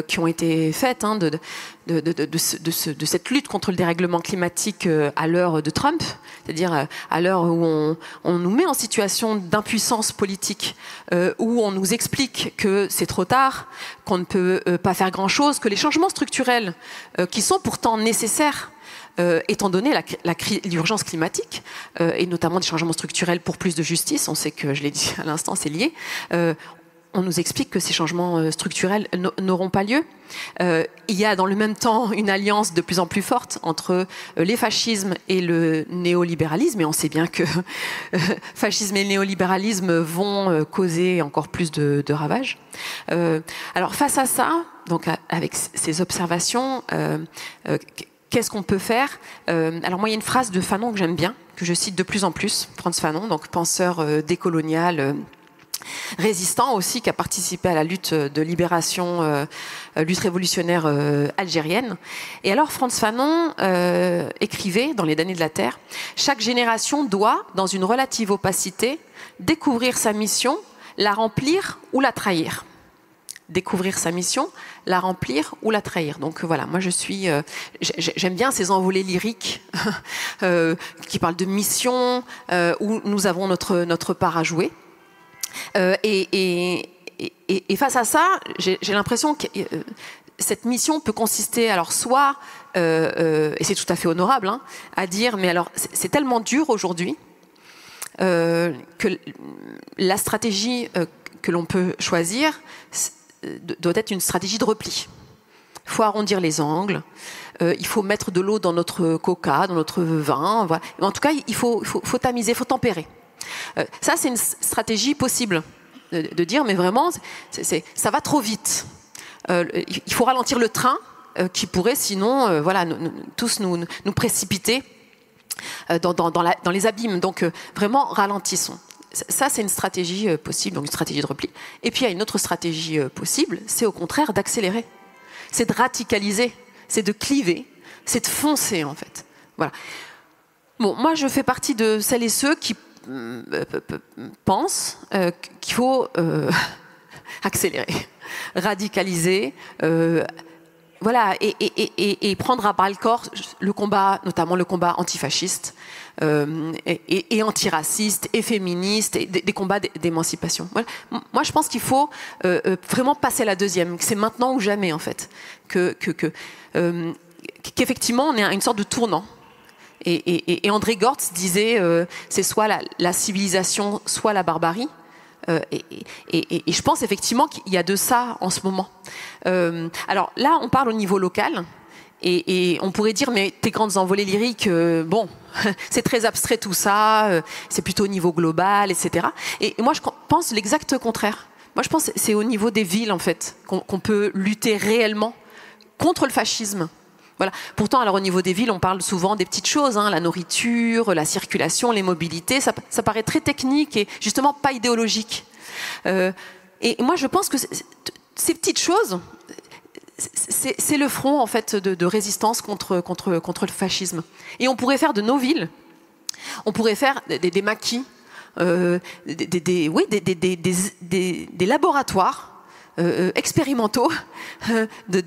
qui ont été faites de cette lutte contre le dérèglement climatique à l'heure de Trump, c'est-à-dire à l'heure où on nous met en situation d'impuissance politique, où on nous explique que c'est trop tard, qu'on ne peut pas faire grand-chose, que les changements structurels qui sont pourtant nécessaires, étant donné l'urgence climatique, et notamment des changements structurels pour plus de justice, on sait que, je l'ai dit à l'instant, c'est lié, on nous explique que ces changements structurels n'auront pas lieu. Il y a dans le même temps une alliance de plus en plus forte entre les fascismes et le néolibéralisme, et on sait bien que fascisme et néolibéralisme vont causer encore plus de ravages. Alors face à ça, donc avec ces observations, qu'est-ce qu'on peut faire? Alors moi, il y a une phrase de Fanon que j'aime bien, que je cite de plus en plus, Frantz Fanon, donc penseur décolonial, résistant aussi, qui a participé à la lutte de libération, lutte révolutionnaire algérienne. Et alors Frantz Fanon écrivait dans Les damnés de la terre: chaque génération doit, dans une relative opacité, découvrir sa mission, la remplir ou la trahir. Découvrir sa mission, la remplir ou la trahir. Donc voilà, moi j'aime bien ces envolées lyriques qui parlent de mission, où nous avons notre part à jouer. Et face à ça, j'ai l'impression que cette mission peut consister, alors soit, et c'est tout à fait honorable, à dire, mais alors c'est tellement dur aujourd'hui que la stratégie que l'on peut choisir doit être une stratégie de repli. Il faut arrondir les angles, il faut mettre de l'eau dans notre coca, dans notre vin. Voilà. En tout cas, il faut tamiser, il faut tempérer. Ça, c'est une stratégie possible de dire, mais vraiment, ça va trop vite. Il faut ralentir le train qui pourrait sinon tous nous précipiter dans les abîmes. Donc, vraiment, ralentissons. Ça, c'est une stratégie possible, donc une stratégie de repli. Et puis, il y a une autre stratégie possible, c'est au contraire d'accélérer. C'est de radicaliser, c'est de cliver, c'est de foncer, en fait. Voilà. Bon, moi, je fais partie de celles et ceux qui pensent qu'il faut accélérer, radicaliser, voilà, et prendre à bras le corps le combat, notamment le combat antifasciste, et antiraciste, et féministe, et des combats d'émancipation. Voilà. Moi, je pense qu'il faut vraiment passer à la deuxième, que c'est maintenant ou jamais, en fait, qu'effectivement, on est à une sorte de tournant. Et André Gortz disait c'est soit la civilisation, soit la barbarie. Et je pense effectivement qu'il y a de ça en ce moment. Alors là, on parle au niveau local. Et on pourrait dire, mais tes grandes envolées lyriques, bon, c'est très abstrait tout ça, c'est plutôt au niveau global, etc. Et moi, je pense l'exact contraire. Moi, je pense que c'est au niveau des villes, en fait, qu'on peut lutter réellement contre le fascisme. Voilà. Pourtant, alors au niveau des villes, on parle souvent des petites choses, la nourriture, la circulation, les mobilités. Ça paraît très technique et justement pas idéologique. Et moi, je pense que ces petites choses, c'est le front en fait de résistance contre le fascisme. Et on pourrait faire de nos villes, on pourrait faire des maquis, des laboratoires. Expérimentaux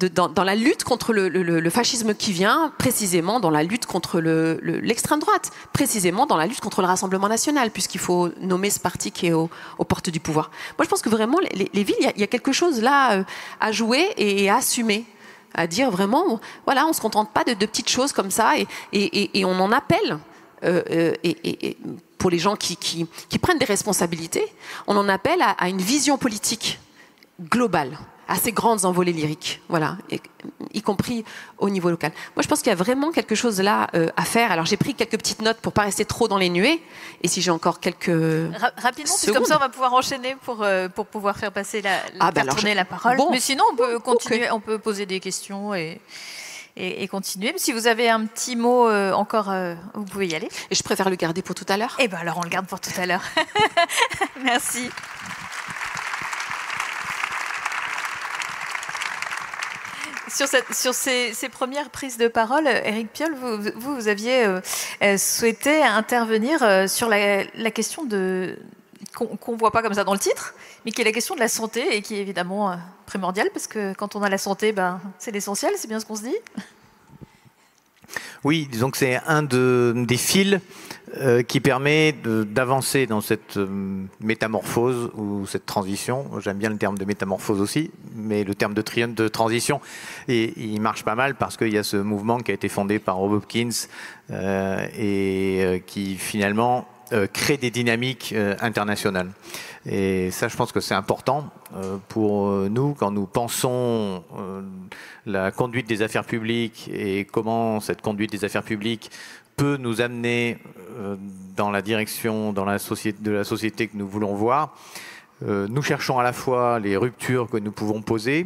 dans la lutte contre le fascisme qui vient, précisément dans la lutte contre l'extrême droite, précisément dans la lutte contre le Rassemblement national, puisqu'il faut nommer ce parti qui est aux portes du pouvoir. Moi, je pense que vraiment, les villes, il y a quelque chose là à jouer et à assumer, à dire vraiment, voilà, on ne se contente pas de petites choses comme ça, et on en appelle, pour les gens qui prennent des responsabilités, on en appelle à une vision politique globale, à ces grandes envolées lyriques, voilà, y compris au niveau local. Moi, je pense qu'il y a vraiment quelque chose là à faire. Alors, j'ai pris quelques petites notes pour pas rester trop dans les nuées. Et si j'ai encore quelques rapidement, parce que comme ça, on va pouvoir enchaîner pour pouvoir faire passer tourner la parole. Bon. Mais sinon, on peut continuer, on peut poser des questions et et continuer. Si vous avez un petit mot encore, vous pouvez y aller. Et je préfère le garder pour tout à l'heure. Eh bien alors on le garde pour tout à l'heure. Merci. Sur ces premières prises de parole, Éric Piolle, vous aviez souhaité intervenir sur la question qu'on ne voit pas comme ça dans le titre, mais qui est la question de la santé et qui est évidemment primordiale, parce que quand on a la santé, c'est l'essentiel, c'est bien ce qu'on se dit. Oui, disons que c'est un des fils qui permet d'avancer dans cette métamorphose ou cette transition. J'aime bien le terme de métamorphose aussi, mais le terme de transition, il marche pas mal parce qu'il y a ce mouvement qui a été fondé par Rob Hopkins et qui finalement crée des dynamiques internationales. Et ça, je pense que c'est important pour nous quand nous pensons la conduite des affaires publiques et comment cette conduite des affaires publiques peut nous amener dans la direction de la société que nous voulons voir. Nous cherchons à la fois les ruptures que nous pouvons poser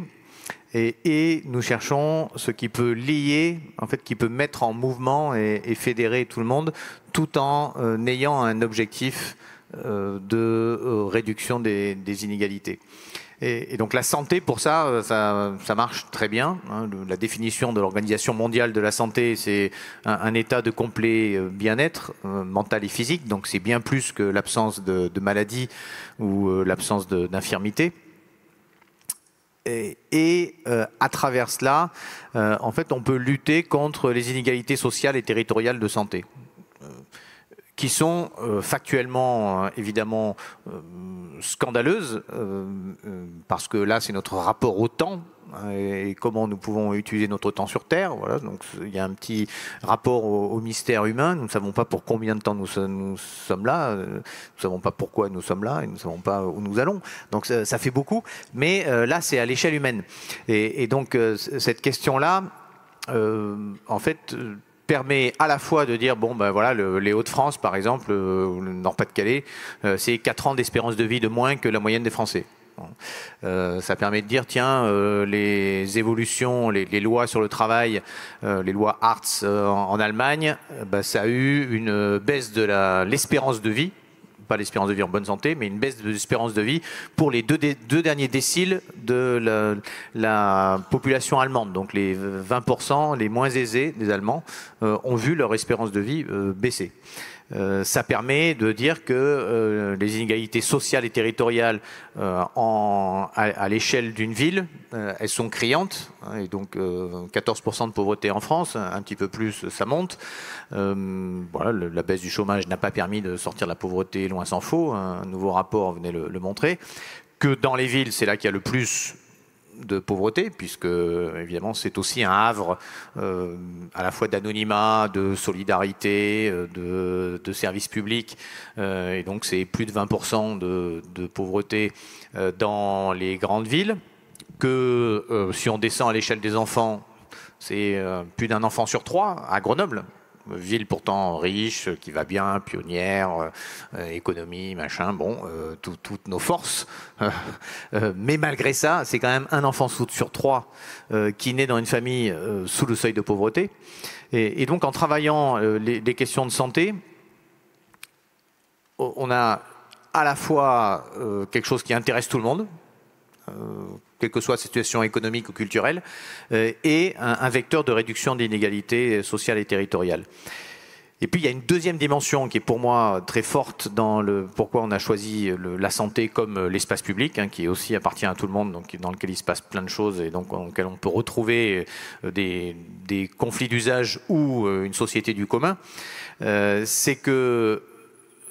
et nous cherchons ce qui peut lier, en fait, qui peut mettre en mouvement et fédérer tout le monde, tout en ayant un objectif de réduction des inégalités. Et donc la santé, pour ça marche très bien. La définition de l'Organisation mondiale de la santé, c'est un état de complet bien-être mental et physique. Donc c'est bien plus que l'absence de maladie ou l'absence d'infirmité. Et à travers cela, en fait, on peut lutter contre les inégalités sociales et territoriales de santé, qui sont factuellement évidemment scandaleuses, parce que là c'est notre rapport au temps et comment nous pouvons utiliser notre temps sur Terre. Voilà, donc il y a un petit rapport au mystère humain. Nous ne savons pas pour combien de temps nous sommes là, nous ne savons pas pourquoi nous sommes là et nous ne savons pas où nous allons. Donc ça fait beaucoup, mais là c'est à l'échelle humaine. Et donc cette question-là, en fait, permet à la fois de dire, bon ben voilà, les Hauts-de-France par exemple, le Nord-Pas-de-Calais, c'est 4 ans d'espérance de vie de moins que la moyenne des Français. Ça permet de dire, tiens, les évolutions, les lois sur le travail, les lois Hartz en Allemagne, ça a eu une baisse de l'espérance de vie, pas l'espérance de vie en bonne santé, mais une baisse de l'espérance de vie pour les deux derniers déciles de la population allemande. Donc les 20% les moins aisés des Allemands ont vu leur espérance de vie baisser. Ça permet de dire que les inégalités sociales et territoriales à l'échelle d'une ville, elles sont criantes, et donc 14% de pauvreté en France, un petit peu plus ça monte. Voilà, la baisse du chômage n'a pas permis de sortir de la pauvreté, loin s'en faut, un nouveau rapport venait le montrer, que dans les villes c'est là qu'il y a le plus de pauvreté, puisque évidemment c'est aussi un havre à la fois d'anonymat, de solidarité, de services publics, et donc c'est plus de 20% de pauvreté dans les grandes villes, que si on descend à l'échelle des enfants, c'est plus d'un enfant sur 3 à Grenoble. Ville pourtant riche, qui va bien, pionnière, économie, machin, bon, toutes nos forces. Mais malgré ça, c'est quand même un enfant sur 3 qui naît dans une famille sous le seuil de pauvreté. Et donc en travaillant les questions de santé, on a à la fois quelque chose qui intéresse tout le monde, quelle que soit la situation économique ou culturelle, et un vecteur de réduction des inégalités sociales et territoriales. Et puis il y a une deuxième dimension qui est pour moi très forte dans pourquoi on a choisi la santé comme l'espace public, qui aussi appartient à tout le monde, donc dans lequel il se passe plein de choses et donc dans lequel on peut retrouver des conflits d'usage ou une société du commun, c'est que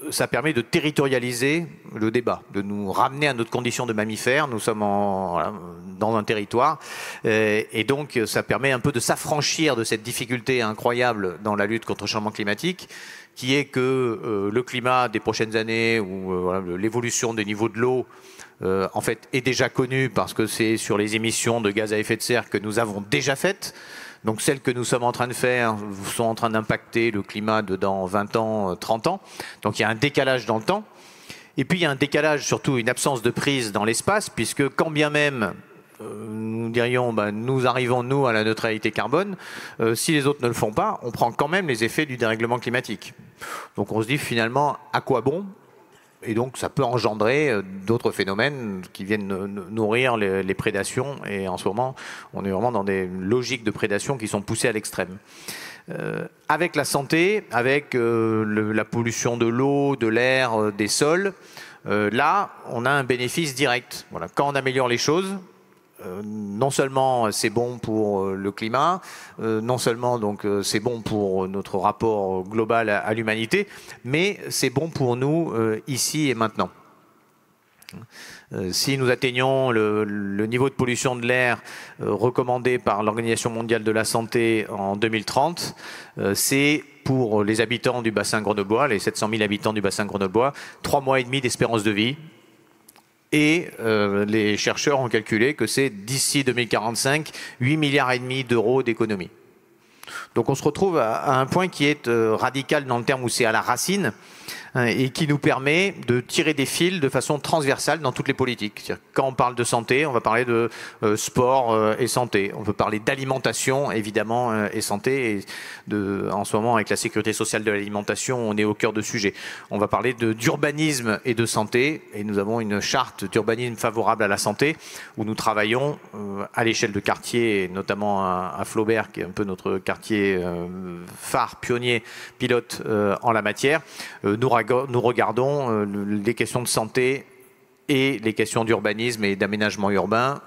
ça permet de territorialiser le débat, de nous ramener à notre condition de mammifère. Nous sommes dans un territoire, et donc ça permet un peu de s'affranchir de cette difficulté incroyable dans la lutte contre le changement climatique, qui est que le climat des prochaines années ou l'évolution des niveaux de l'eau en fait est déjà connu, parce que c'est sur les émissions de gaz à effet de serre que nous avons déjà faites. Donc celles que nous sommes en train de faire sont en train d'impacter le climat dans 20 ans, 30 ans. Donc il y a un décalage dans le temps. Et puis il y a un décalage, surtout une absence de prise dans l'espace, puisque quand bien même nous dirions, nous arrivons, nous, à la neutralité carbone. Si les autres ne le font pas, on prend quand même les effets du dérèglement climatique. Donc on se dit finalement, à quoi bon? Et donc ça peut engendrer d'autres phénomènes qui viennent nourrir les prédations. Et en ce moment, on est vraiment dans des logiques de prédation qui sont poussées à l'extrême. Avec la santé, avec la pollution de l'eau, de l'air, des sols, là, on a un bénéfice direct. Voilà. Quand on améliore les choses, non seulement c'est bon pour le climat, non seulement donc c'est bon pour notre rapport global à l'humanité, mais c'est bon pour nous ici et maintenant. Si nous atteignons le niveau de pollution de l'air recommandé par l'Organisation mondiale de la santé en 2030, c'est pour les habitants du bassin grenoblois, les 700 000 habitants du bassin grenoblois, 3 mois et demi d'espérance de vie. Et les chercheurs ont calculé que c'est d'ici 2045, 8,5 milliards d'euros d'économie. Donc on se retrouve à un point qui est radical dans le terme où c'est à la racine, et qui nous permet de tirer des fils de façon transversale dans toutes les politiques. Quand on parle de santé, on va parler de sport et santé. On peut parler d'alimentation, évidemment, et santé. Et en ce moment, avec la sécurité sociale de l'alimentation, on est au cœur de sujet. On va parler d'urbanisme et de santé. Et nous avons une charte d'urbanisme favorable à la santé, où nous travaillons à l'échelle de quartiers, notamment à Flaubert, qui est un peu notre quartier phare, pionnier, pilote en la matière. Nous regardons les questions de santé et les questions d'urbanisme et d'aménagement urbain,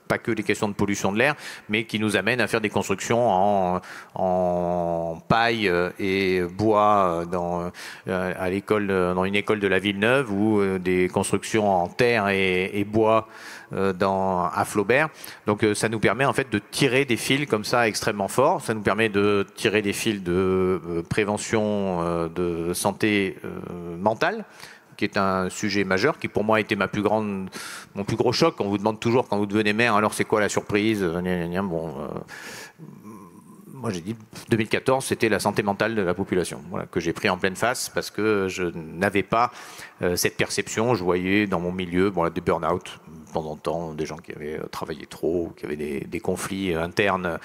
pas que les questions de pollution de l'air, mais qui nous amènent à faire des constructions en paille et bois dans une école de la Villeneuve, ou des constructions en terre et bois à Flaubert. Donc ça nous permet en fait de tirer des fils comme ça extrêmement forts. Ça nous permet de tirer des fils de prévention de santé mentale, qui est un sujet majeur, qui pour moi a été mon plus gros choc. On vous demande toujours quand vous devenez maire, alors c'est quoi la surprise? Moi j'ai dit 2014, c'était la santé mentale de la population, voilà, que j'ai pris en pleine face parce que je n'avais pas cette perception. Je voyais dans mon milieu des burn-out pendant le temps, des gens qui avaient travaillé trop, qui avaient des conflits internes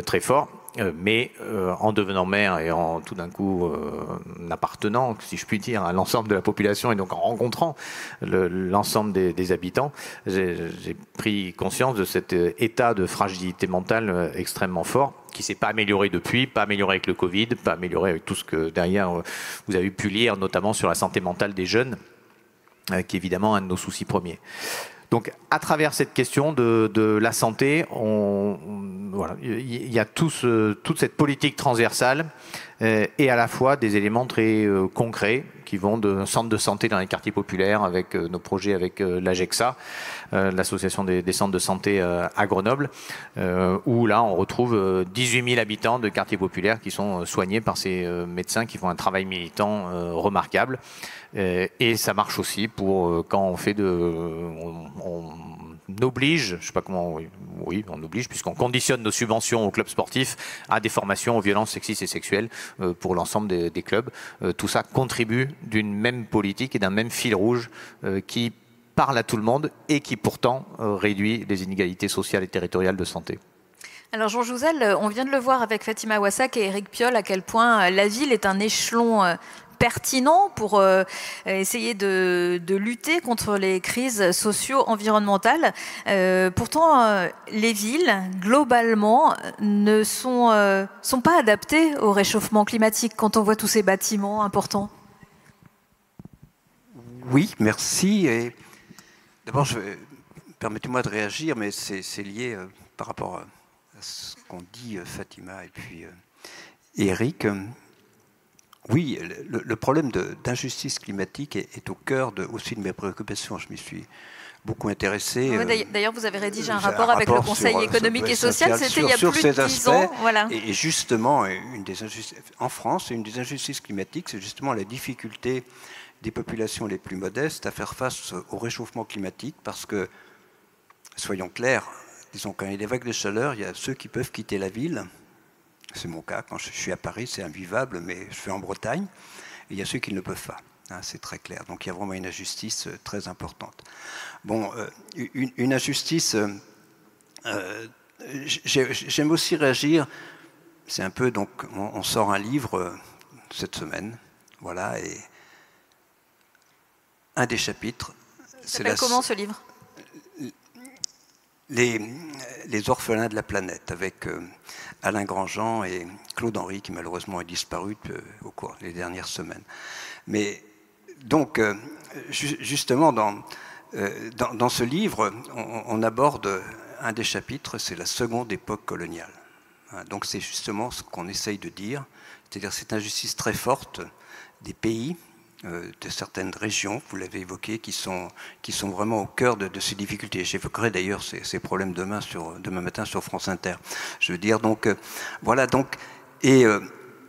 très forts. Mais en devenant maire et en tout d'un coup appartenant, si je puis dire, à l'ensemble de la population, et donc en rencontrant l'ensemble des habitants, j'ai pris conscience de cet état de fragilité mentale extrêmement fort, qui ne s'est pas amélioré depuis, pas amélioré avec le Covid, pas amélioré avec tout ce que derrière vous avez pu lire, notamment sur la santé mentale des jeunes, qui est évidemment un de nos soucis premiers. Donc, à travers cette question de la santé, il y a toute cette politique transversale et à la fois des éléments très concrets qui vont de centres de santé dans les quartiers populaires avec nos projets avec l'AGEXA, l'association des centres de santé à Grenoble, où là on retrouve 18 000 habitants de quartiers populaires qui sont soignés par ces médecins qui font un travail militant remarquable. Et ça marche aussi pour quand on fait on oblige, je sais pas comment, oui, on oblige, puisqu'on conditionne nos subventions aux clubs sportifs à des formations aux violences sexistes et sexuelles pour l'ensemble des clubs. Tout ça contribue d'une même politique et d'un même fil rouge qui parle à tout le monde et qui pourtant réduit les inégalités sociales et territoriales de santé. Alors Jean Jouzel, on vient de le voir avec Fatima Ouassak et Éric Piolle à quel point la ville est un échelon pertinent pour essayer de lutter contre les crises socio-environnementales. Pourtant, les villes, globalement, ne sont pas adaptées au réchauffement climatique quand on voit tous ces bâtiments importants. Oui, merci. D'abord, permettez-moi de réagir, mais c'est lié par rapport à ce qu'ont dit Fatima et puis Éric. Oui, le problème d'injustice climatique est au cœur aussi de mes préoccupations. Je m'y suis beaucoup intéressé. D'ailleurs, vous avez rédigé un rapport avec le Conseil économique et social, c'était il y a plus de 10 ans. Voilà. Et justement, en France, une des injustices climatiques, c'est justement la difficulté des populations les plus modestes à faire face au réchauffement climatique, parce que, soyons clairs, disons, quand il y a des vagues de chaleur, il y a ceux qui peuvent quitter la ville. C'est mon cas, quand je suis à Paris, c'est invivable, mais je suis en Bretagne, et il y a ceux qui ne le peuvent pas, c'est très clair. Donc il y a vraiment une injustice très importante. Bon, une injustice j'aime aussi réagir. C'est un peu, donc, on sort un livre cette semaine, voilà, et un des chapitres. Il s'appelle comment ce livre ? Les orphelins de la planète, avec Alain Grandjean et Claude Henry, qui malheureusement est disparu au cours des dernières semaines. Mais donc, justement, dans ce livre, on aborde un des chapitres, c'est la seconde époque coloniale. Donc c'est justement ce qu'on essaye de dire, c'est-à-dire cette injustice très forte des pays, de certaines régions, vous l'avez évoqué, qui sont vraiment au cœur de ces difficultés. J'évoquerai d'ailleurs ces problèmes demain matin sur France Inter. Je veux dire, donc, voilà, donc, et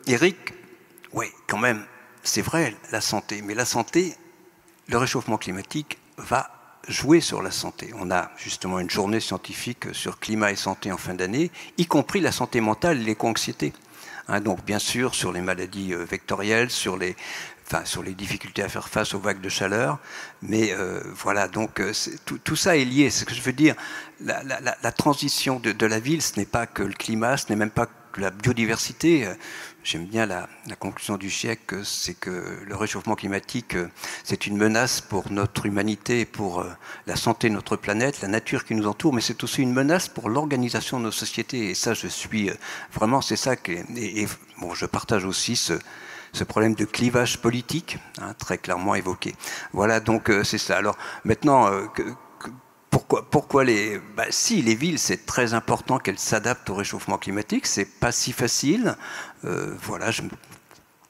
Éric, oui, quand même, c'est vrai, la santé, mais la santé, le réchauffement climatique va jouer sur la santé. On a justement une journée scientifique sur climat et santé en fin d'année, y compris la santé mentale et l'éco-anxiété. Donc, bien sûr, sur les maladies vectorielles, sur les difficultés à faire face aux vagues de chaleur, mais voilà, donc tout ça est lié. C'est ce que je veux dire. La transition de la ville, ce n'est pas que le climat, ce n'est même pas que la biodiversité. J'aime bien la conclusion du GIEC, c'est que le réchauffement climatique, c'est une menace pour notre humanité, pour la santé de notre planète, la nature qui nous entoure, mais c'est aussi une menace pour l'organisation de nos sociétés. Et ça, je suis vraiment, c'est ça que... Et bon, je partage aussi ce problème de clivage politique, très clairement évoqué. Voilà, donc c'est ça. Alors maintenant, pourquoi si les villes, c'est très important qu'elles s'adaptent au réchauffement climatique, c'est pas si facile. Voilà, je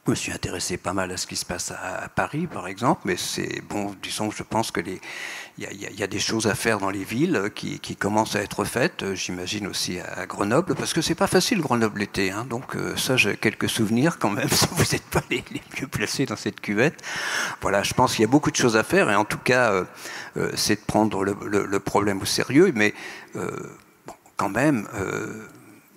me suis intéressé pas mal à ce qui se passe à Paris, par exemple, mais c'est bon, disons que je pense que il y a des choses à faire dans les villes qui commencent à être faites, j'imagine aussi à Grenoble, parce que c'est pas facile Grenoble l'été, donc ça j'ai quelques souvenirs quand même, vous n'êtes pas les mieux placés dans cette cuvette. Voilà, je pense qu'il y a beaucoup de choses à faire, et en tout cas, c'est de prendre le problème au sérieux, mais bon, quand même...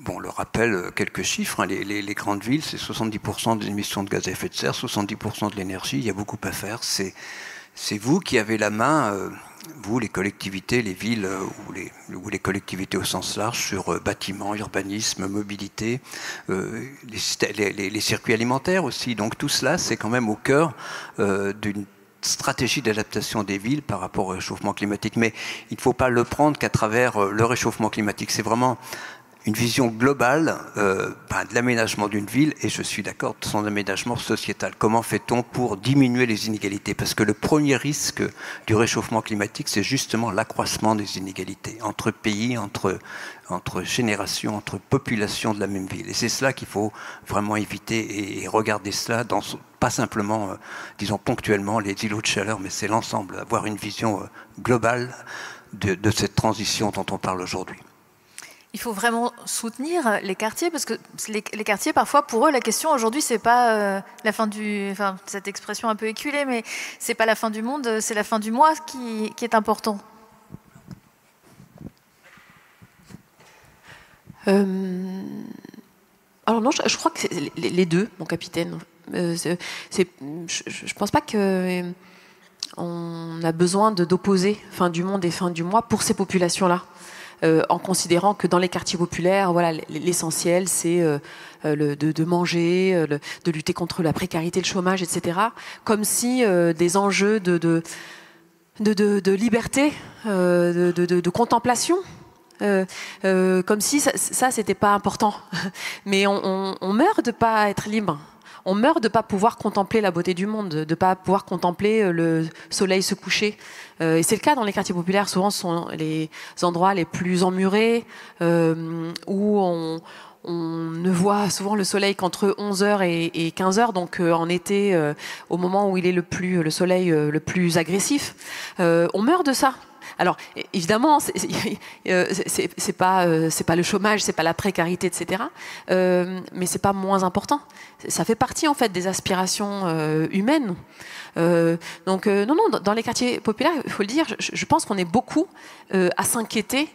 Bon, on le rappelle quelques chiffres, les grandes villes, c'est 70% des émissions de gaz à effet de serre, 70% de l'énergie, il y a beaucoup à faire. C'est vous qui avez la main, vous, les collectivités, les villes ou les collectivités au sens large, sur bâtiments, urbanisme, mobilité, les circuits alimentaires aussi. Donc tout cela, c'est quand même au cœur d'une stratégie d'adaptation des villes par rapport au réchauffement climatique. Mais il ne faut pas le prendre qu'à travers le réchauffement climatique. C'est vraiment une vision globale de l'aménagement d'une ville, et je suis d'accord, de son aménagement sociétal. Comment fait-on pour diminuer les inégalités? Parce que le premier risque du réchauffement climatique, c'est justement l'accroissement des inégalités entre pays, entre générations, entre populations de la même ville. Et c'est cela qu'il faut vraiment éviter et regarder cela dans, pas simplement, disons ponctuellement, les îlots de chaleur, mais c'est l'ensemble, avoir une vision globale de cette transition dont on parle aujourd'hui. Il faut vraiment soutenir les quartiers, parce que les quartiers, parfois, pour eux, la question aujourd'hui, c'est pas la fin du... Enfin, cette expression un peu éculée, mais c'est pas la fin du monde, c'est la fin du mois qui est important. Alors non, je crois que c'est les deux, mon capitaine. Je pense pas que on a besoin d'opposer fin du monde et fin du mois pour ces populations-là. En considérant que dans les quartiers populaires, voilà, l'essentiel, c'est de manger, de lutter contre la précarité, le chômage, etc. Comme si des enjeux de liberté, de contemplation, comme si ça c'était pas important. Mais on meurt de pas être libre. On meurt de ne pas pouvoir contempler la beauté du monde, de ne pas pouvoir contempler le soleil se coucher. Et c'est le cas dans les quartiers populaires. Souvent, ce sont les endroits les plus emmurés, où on ne voit souvent le soleil qu'entre 11h et 15h, donc en été, au moment où il est le soleil le plus agressif. On meurt de ça. Alors évidemment, c'est pas le chômage, c'est pas la précarité, etc. Mais c'est pas moins important. Ça fait partie en fait des aspirations humaines. Donc non, dans les quartiers populaires, il faut le dire, je pense qu'on est beaucoup à s'inquiéter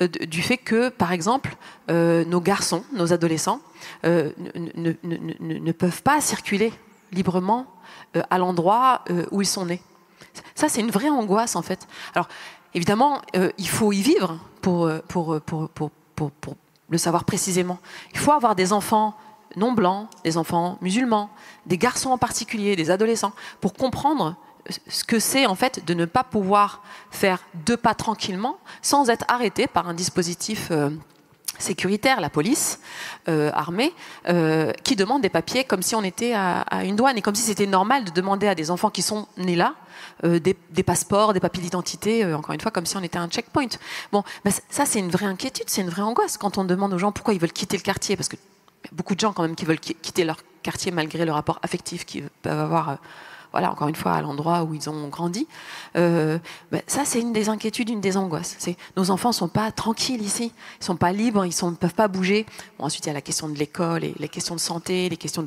du fait que, par exemple, nos garçons, nos adolescents, ne peuvent pas circuler librement à l'endroit où ils sont nés. Ça, c'est une vraie angoisse en fait. Alors évidemment, il faut y vivre pour le savoir précisément. Il faut avoir des enfants non blancs, des enfants musulmans, des garçons en particulier, des adolescents, pour comprendre ce que c'est en fait de ne pas pouvoir faire 2 pas tranquillement sans être arrêté par un dispositif sécuritaire, la police armée, qui demande des papiers comme si on était à une douane et comme si c'était normal de demander à des enfants qui sont nés là des passeports, des papiers d'identité, encore une fois comme si on était à un checkpoint. Bon, ben ça c'est une vraie inquiétude, c'est une vraie angoisse quand on demande aux gens pourquoi ils veulent quitter le quartier, parce que y a beaucoup de gens quand même qui veulent quitter leur quartier malgré le rapport affectif qu'ils peuvent avoir. Voilà, encore une fois, à l'endroit où ils ont grandi. Ça, c'est une des inquiétudes, une des angoisses. Nos enfants ne sont pas tranquilles ici. Ils ne sont pas libres, ils ne peuvent pas bouger. Bon, ensuite, il y a la question de l'école, et les questions de santé, les questions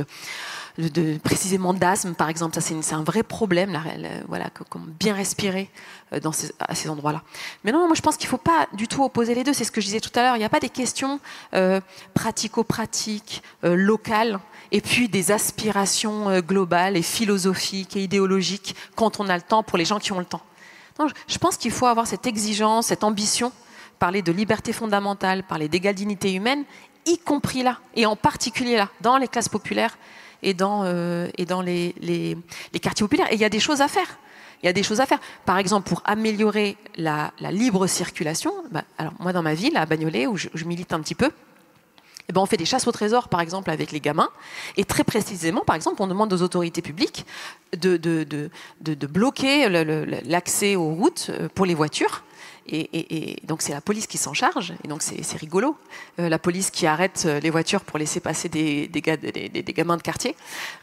précisément d'asthme, par exemple. Ça, c'est un vrai problème, là, voilà, comment bien respirer à ces endroits-là. Mais non, moi, je pense qu'il ne faut pas du tout opposer les deux. C'est ce que je disais tout à l'heure. Il n'y a pas des questions pratico-pratiques, locales, et puis des aspirations globales et philosophiques et idéologiques quand on a le temps pour les gens qui ont le temps. Donc, je pense qu'il faut avoir cette exigence, cette ambition, parler de liberté fondamentale, parler d'égale dignité humaine, y compris là, et en particulier là, dans les classes populaires et dans les quartiers populaires. Et il y a des choses à faire. Il y a des choses à faire. Par exemple, pour améliorer la libre circulation, alors moi dans ma ville, à Bagnolet, où je milite un petit peu, on fait des chasses au trésor, par exemple, avec les gamins. Et très précisément, par exemple, on demande aux autorités publiques de bloquer l'accès aux routes pour les voitures. Et donc, c'est la police qui s'en charge. Et donc, c'est rigolo. La police qui arrête les voitures pour laisser passer des gamins de quartier.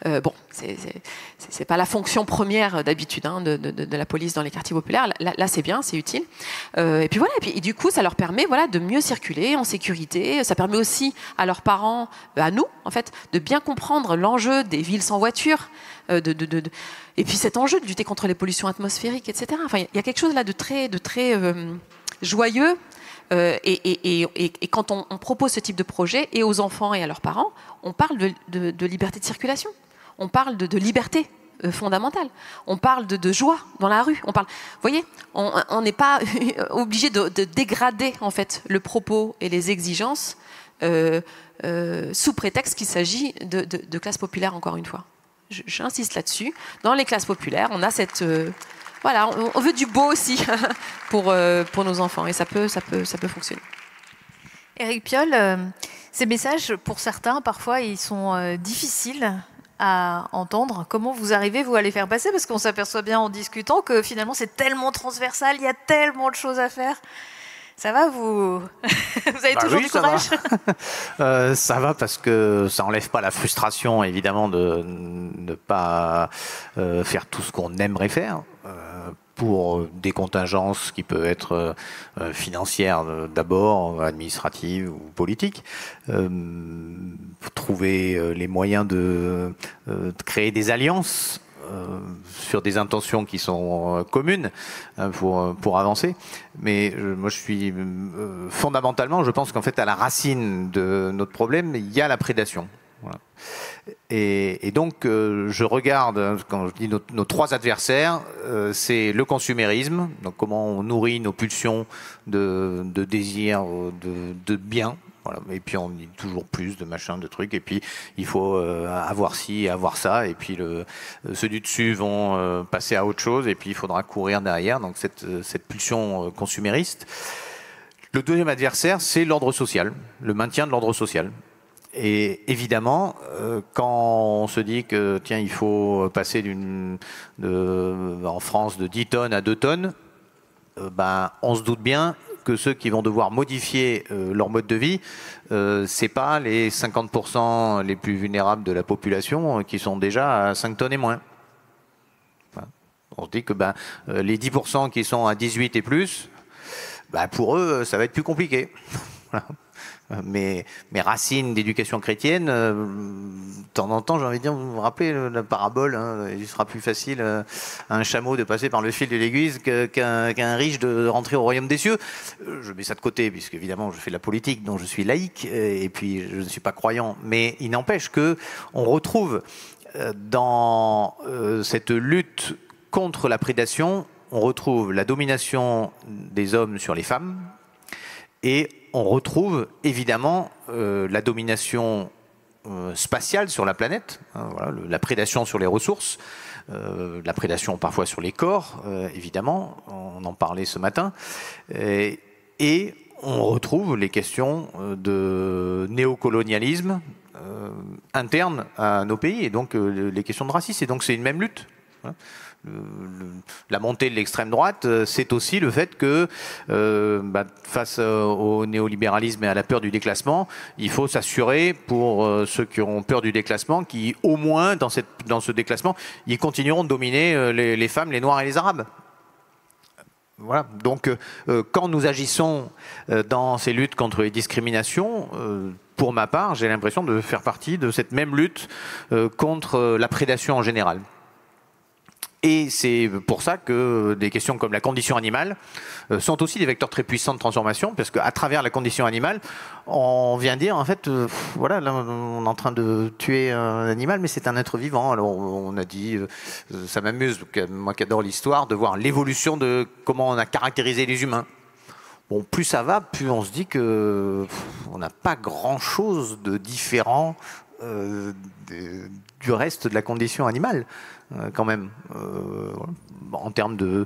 Bon, c'est pas la fonction première d'habitude de la police dans les quartiers populaires. Là c'est bien, c'est utile. Et puis voilà. Et du coup, ça leur permet de mieux circuler en sécurité. Ça permet aussi à leurs parents, à nous, en fait, de bien comprendre l'enjeu des villes sans voiture. Et puis cet enjeu de lutter contre les pollutions atmosphériques, etc. Enfin, il y a quelque chose là de très joyeux. Et quand on propose ce type de projet, et aux enfants et à leurs parents, on parle de liberté de circulation. On parle de liberté fondamentale. On parle de joie dans la rue. Vous voyez, on n'est pas obligé de dégrader en fait le propos et les exigences sous prétexte qu'il s'agit de classes populaires, encore une fois. J'insiste là-dessus. Dans les classes populaires, on a cette... voilà, on veut du beau aussi pour nos enfants. Et ça peut fonctionner. Éric Piolle, ces messages, pour certains, parfois, ils sont difficiles à entendre. Comment vous arrivez, vous, à les faire passer? Parce qu'on s'aperçoit bien en discutant que finalement, c'est tellement transversal, il y a tellement de choses à faire. Ça va, vous avez toujours du courage? Ça va parce que ça enlève pas la frustration, évidemment, de ne pas faire tout ce qu'on aimerait faire pour des contingences qui peuvent être financières d'abord, administratives ou politiques. Trouver les moyens de créer des alliances sur des intentions qui sont communes pour avancer. Mais moi, je suis fondamentalement, je pense qu'en fait, à la racine de notre problème, il y a la prédation. Voilà. Et donc, je regarde, quand je dis nos 3 adversaires, c'est le consumérisme, donc comment on nourrit nos pulsions de désir, de biens. Voilà. Et puis on dit toujours plus de machin, de trucs, et puis il faut avoir ci, avoir ça, et puis ceux du dessus vont passer à autre chose, et puis il faudra courir derrière, donc cette pulsion consumériste. Le deuxième adversaire, c'est l'ordre social, le maintien de l'ordre social. Et évidemment, quand on se dit que tiens, il faut passer en France de 10 tonnes à 2 tonnes, on se doute bien que ceux qui vont devoir modifier leur mode de vie, c'est pas les 50% les plus vulnérables de la population qui sont déjà à 5 tonnes et moins. Enfin, on se dit que les 10% qui sont à 18 et plus, pour eux, ça va être plus compliqué. Voilà. Mes racines d'éducation chrétienne, de temps en temps, j'ai envie de dire, vous vous rappelez la parabole, il sera plus facile à un chameau de passer par le fil de l'aiguille qu'à un riche de rentrer au royaume des cieux. Je mets ça de côté, puisque évidemment je fais de la politique, donc je suis laïque, et puis je ne suis pas croyant. Mais il n'empêche que on retrouve dans cette lutte contre la prédation, on retrouve la domination des hommes sur les femmes, Et on retrouve évidemment la domination spatiale sur la planète, hein, voilà, la prédation sur les ressources, la prédation parfois sur les corps, évidemment, on en parlait ce matin, et on retrouve les questions de néocolonialisme interne à nos pays, et donc les questions de racisme, et donc c'est une même lutte. Hein. La montée de l'extrême droite, c'est aussi le fait que face au néolibéralisme et à la peur du déclassement, il faut s'assurer pour ceux qui ont peur du déclassement, qui au moins dans ce déclassement, ils continueront de dominer les femmes, les noirs et les arabes. Voilà. Donc quand nous agissons dans ces luttes contre les discriminations, pour ma part, j'ai l'impression de faire partie de cette même lutte contre la prédation en général. Et c'est pour ça que des questions comme la condition animale sont aussi des vecteurs très puissants de transformation, parce qu'à travers la condition animale, on vient dire, en fait, voilà, là, on est en train de tuer un animal, mais c'est un être vivant. Alors on a dit, ça m'amuse, moi qui adore l'histoire, de voir l'évolution de comment on a caractérisé les humains. Bon, plus ça va, plus on se dit que on n'a pas grand-chose de différent du reste de la condition animale. Quand même, en termes de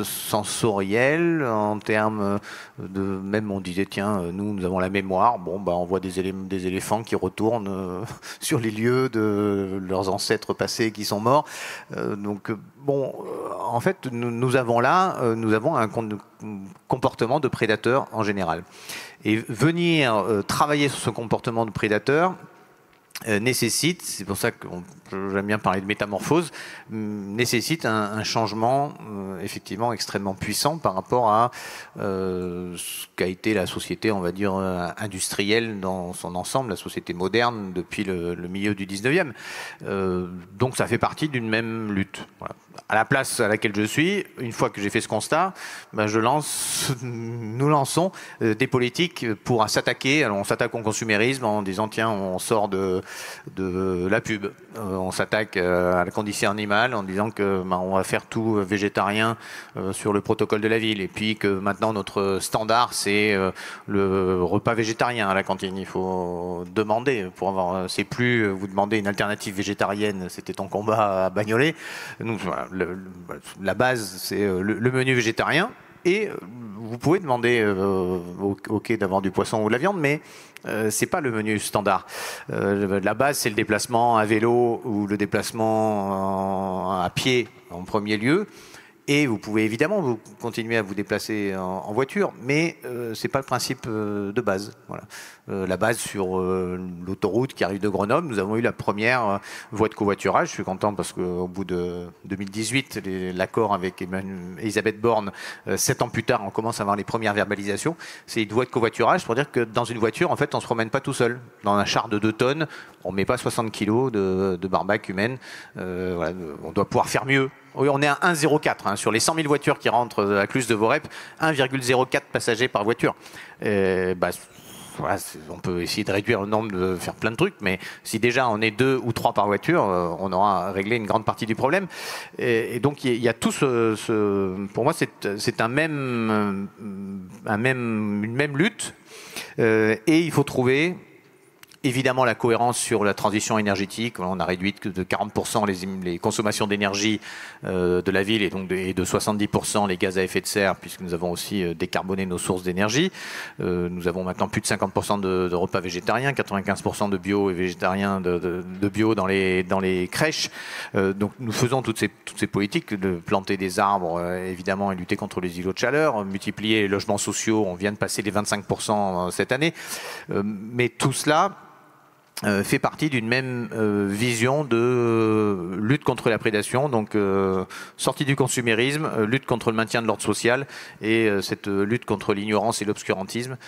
sensoriel, en termes de même on disait tiens nous avons la mémoire, bon bah on voit des éléphants qui retournent sur les lieux de leurs ancêtres passés qui sont morts, donc bon en fait nous avons un comportement de prédateur en général, et venir travailler sur ce comportement de prédateur nécessite, c'est pour ça que j'aime bien parler de métamorphose, nécessite un changement effectivement extrêmement puissant par rapport à ce qu'a été la société, on va dire, industrielle dans son ensemble, la société moderne depuis le milieu du 19e. Donc ça fait partie d'une même lutte. Voilà. À la place à laquelle je suis, une fois que j'ai fait ce constat, ben nous lançons des politiques pour s'attaquer. Alors on s'attaque au consumérisme en disant tiens on sort de la pub, on s'attaque à la condition animale en disant que ben, on va faire tout végétarien sur le protocole de la ville, et puis que maintenant notre standard c'est le repas végétarien à la cantine. Il faut demander pour avoir, c'est plus vous demander une alternative végétarienne, c'était ton combat à Bagnolet. Donc voilà, la base c'est le menu végétarien, et vous pouvez demander au quai d'avoir du poisson ou de la viande, mais c'est pas le menu standard. La base c'est le déplacement à vélo ou le déplacement à pied en premier lieu. Et vous pouvez évidemment vous continuer à vous déplacer en voiture, mais c'est pas le principe de base. Voilà. La base sur l'autoroute qui arrive de Grenoble, nous avons eu la première voie de covoiturage. Je suis content parce qu'au bout de 2018, l'accord avec Elisabeth Borne, 7 ans plus tard, on commence à avoir les premières verbalisations. C'est une voie de covoiturage pour dire que dans une voiture, en fait, on se promène pas tout seul. Dans un char de 2 tonnes, on met pas 60 kilos de barbac humaine. Voilà, on doit pouvoir faire mieux. Oui, on est à 1,04 hein, sur les 100 000 voitures qui rentrent à Cluse de Vorep, 1,04 passagers par voiture. Voilà, on peut essayer de réduire le nombre, de faire plein de trucs, mais si déjà on est 2 ou 3 par voiture, on aura réglé une grande partie du problème. Et donc il y a tout pour moi c'est une même lutte, et il faut trouver évidemment la cohérence sur la transition énergétique. On a réduit de 40% les consommations d'énergie de la ville, et donc de 70% les gaz à effet de serre, puisque nous avons aussi décarboné nos sources d'énergie. Nous avons maintenant plus de 50% de repas végétariens, 95% de bio et végétariens de bio dans les crèches. Donc nous faisons toutes ces politiques de planter des arbres, évidemment, et lutter contre les îlots de chaleur, multiplier les logements sociaux. On vient de passer les 25% cette année. Mais tout cela fait partie d'une même vision de lutte contre la prédation, donc sortie du consumérisme, lutte contre le maintien de l'ordre social, et cette lutte contre l'ignorance et l'obscurantisme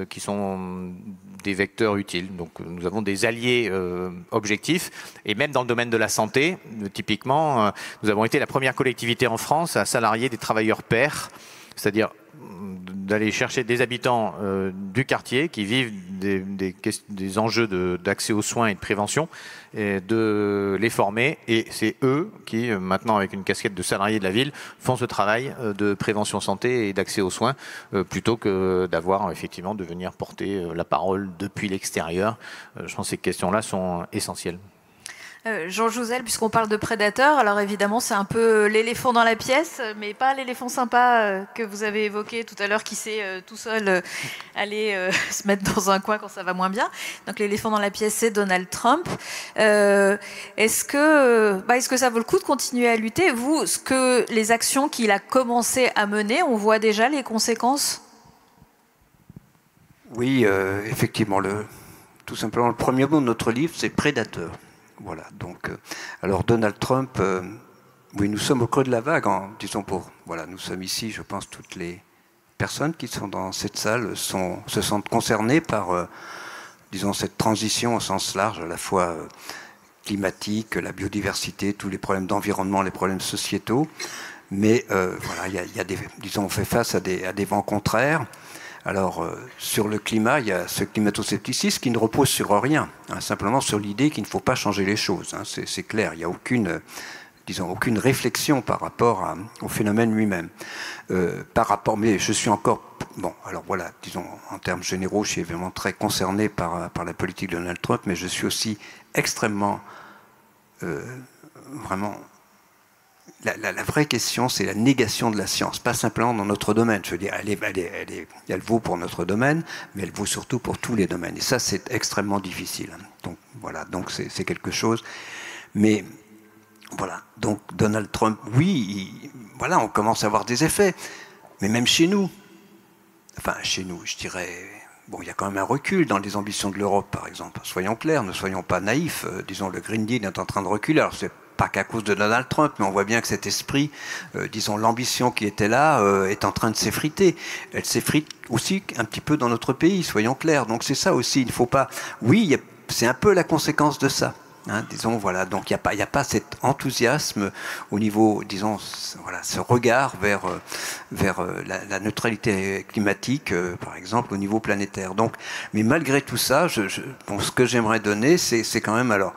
qui sont des vecteurs utiles. Donc nous avons des alliés objectifs, et même dans le domaine de la santé, typiquement, nous avons été la première collectivité en France à salarier des travailleurs pairs, c'est-à-dire d'aller chercher des habitants du quartier qui vivent des enjeux d'accès aux soins et de prévention, et de les former. Et c'est eux qui, maintenant avec une casquette de salariés de la ville, font ce travail de prévention santé et d'accès aux soins, plutôt que d'avoir effectivement de venir porter la parole depuis l'extérieur. Je pense que ces questions-là sont essentielles. Jean Jouzel, puisqu'on parle de prédateurs, alors évidemment c'est un peu l'éléphant dans la pièce, mais pas l'éléphant sympa que vous avez évoqué tout à l'heure qui sait tout seul aller se mettre dans un coin quand ça va moins bien. Donc l'éléphant dans la pièce, c'est Donald Trump. Est-ce que ça vaut le coup de continuer à lutter? Vous, les actions qu'il a commencé à mener, on voit déjà les conséquences? Oui, effectivement, tout simplement le premier mot de notre livre, c'est prédateur. Voilà, donc, alors Donald Trump, oui, nous sommes au creux de la vague, nous sommes ici, je pense, toutes les personnes qui sont dans cette salle se sentent concernées par, cette transition au sens large, à la fois climatique, la biodiversité, tous les problèmes d'environnement, les problèmes sociétaux, mais on fait face à des vents contraires. Alors, sur le climat, il y a ce climato-scepticisme qui ne repose sur rien, simplement sur l'idée qu'il ne faut pas changer les choses. C'est clair, il n'y a aucune réflexion par rapport au phénomène lui-même. Mais je suis encore... en termes généraux, je suis évidemment très concerné par la politique de Donald Trump, mais je suis aussi extrêmement... vraiment... La vraie question, c'est la négation de la science, pas simplement dans notre domaine. Je veux dire, elle vaut pour notre domaine, mais elle vaut surtout pour tous les domaines. Et ça, c'est extrêmement difficile. Donc c'est quelque chose. Mais voilà, donc Donald Trump, oui, on commence à avoir des effets. Mais même chez nous, je dirais... Bon, il y a quand même un recul dans les ambitions de l'Europe, par exemple. Soyons clairs, ne soyons pas naïfs. Le Green Deal est en train de reculer. Alors, c'est pas qu'à cause de Donald Trump, mais on voit bien que cet esprit, l'ambition qui était là, est en train de s'effriter. Elle s'effrite aussi un petit peu dans notre pays, soyons clairs. Donc c'est ça aussi, il ne faut pas... Oui, c'est un peu la conséquence de ça. Donc il n'y a pas cet enthousiasme au niveau, ce regard vers la neutralité climatique, par exemple, au niveau planétaire. Donc, mais malgré tout ça, ce que j'aimerais donner, c'est quand même, alors,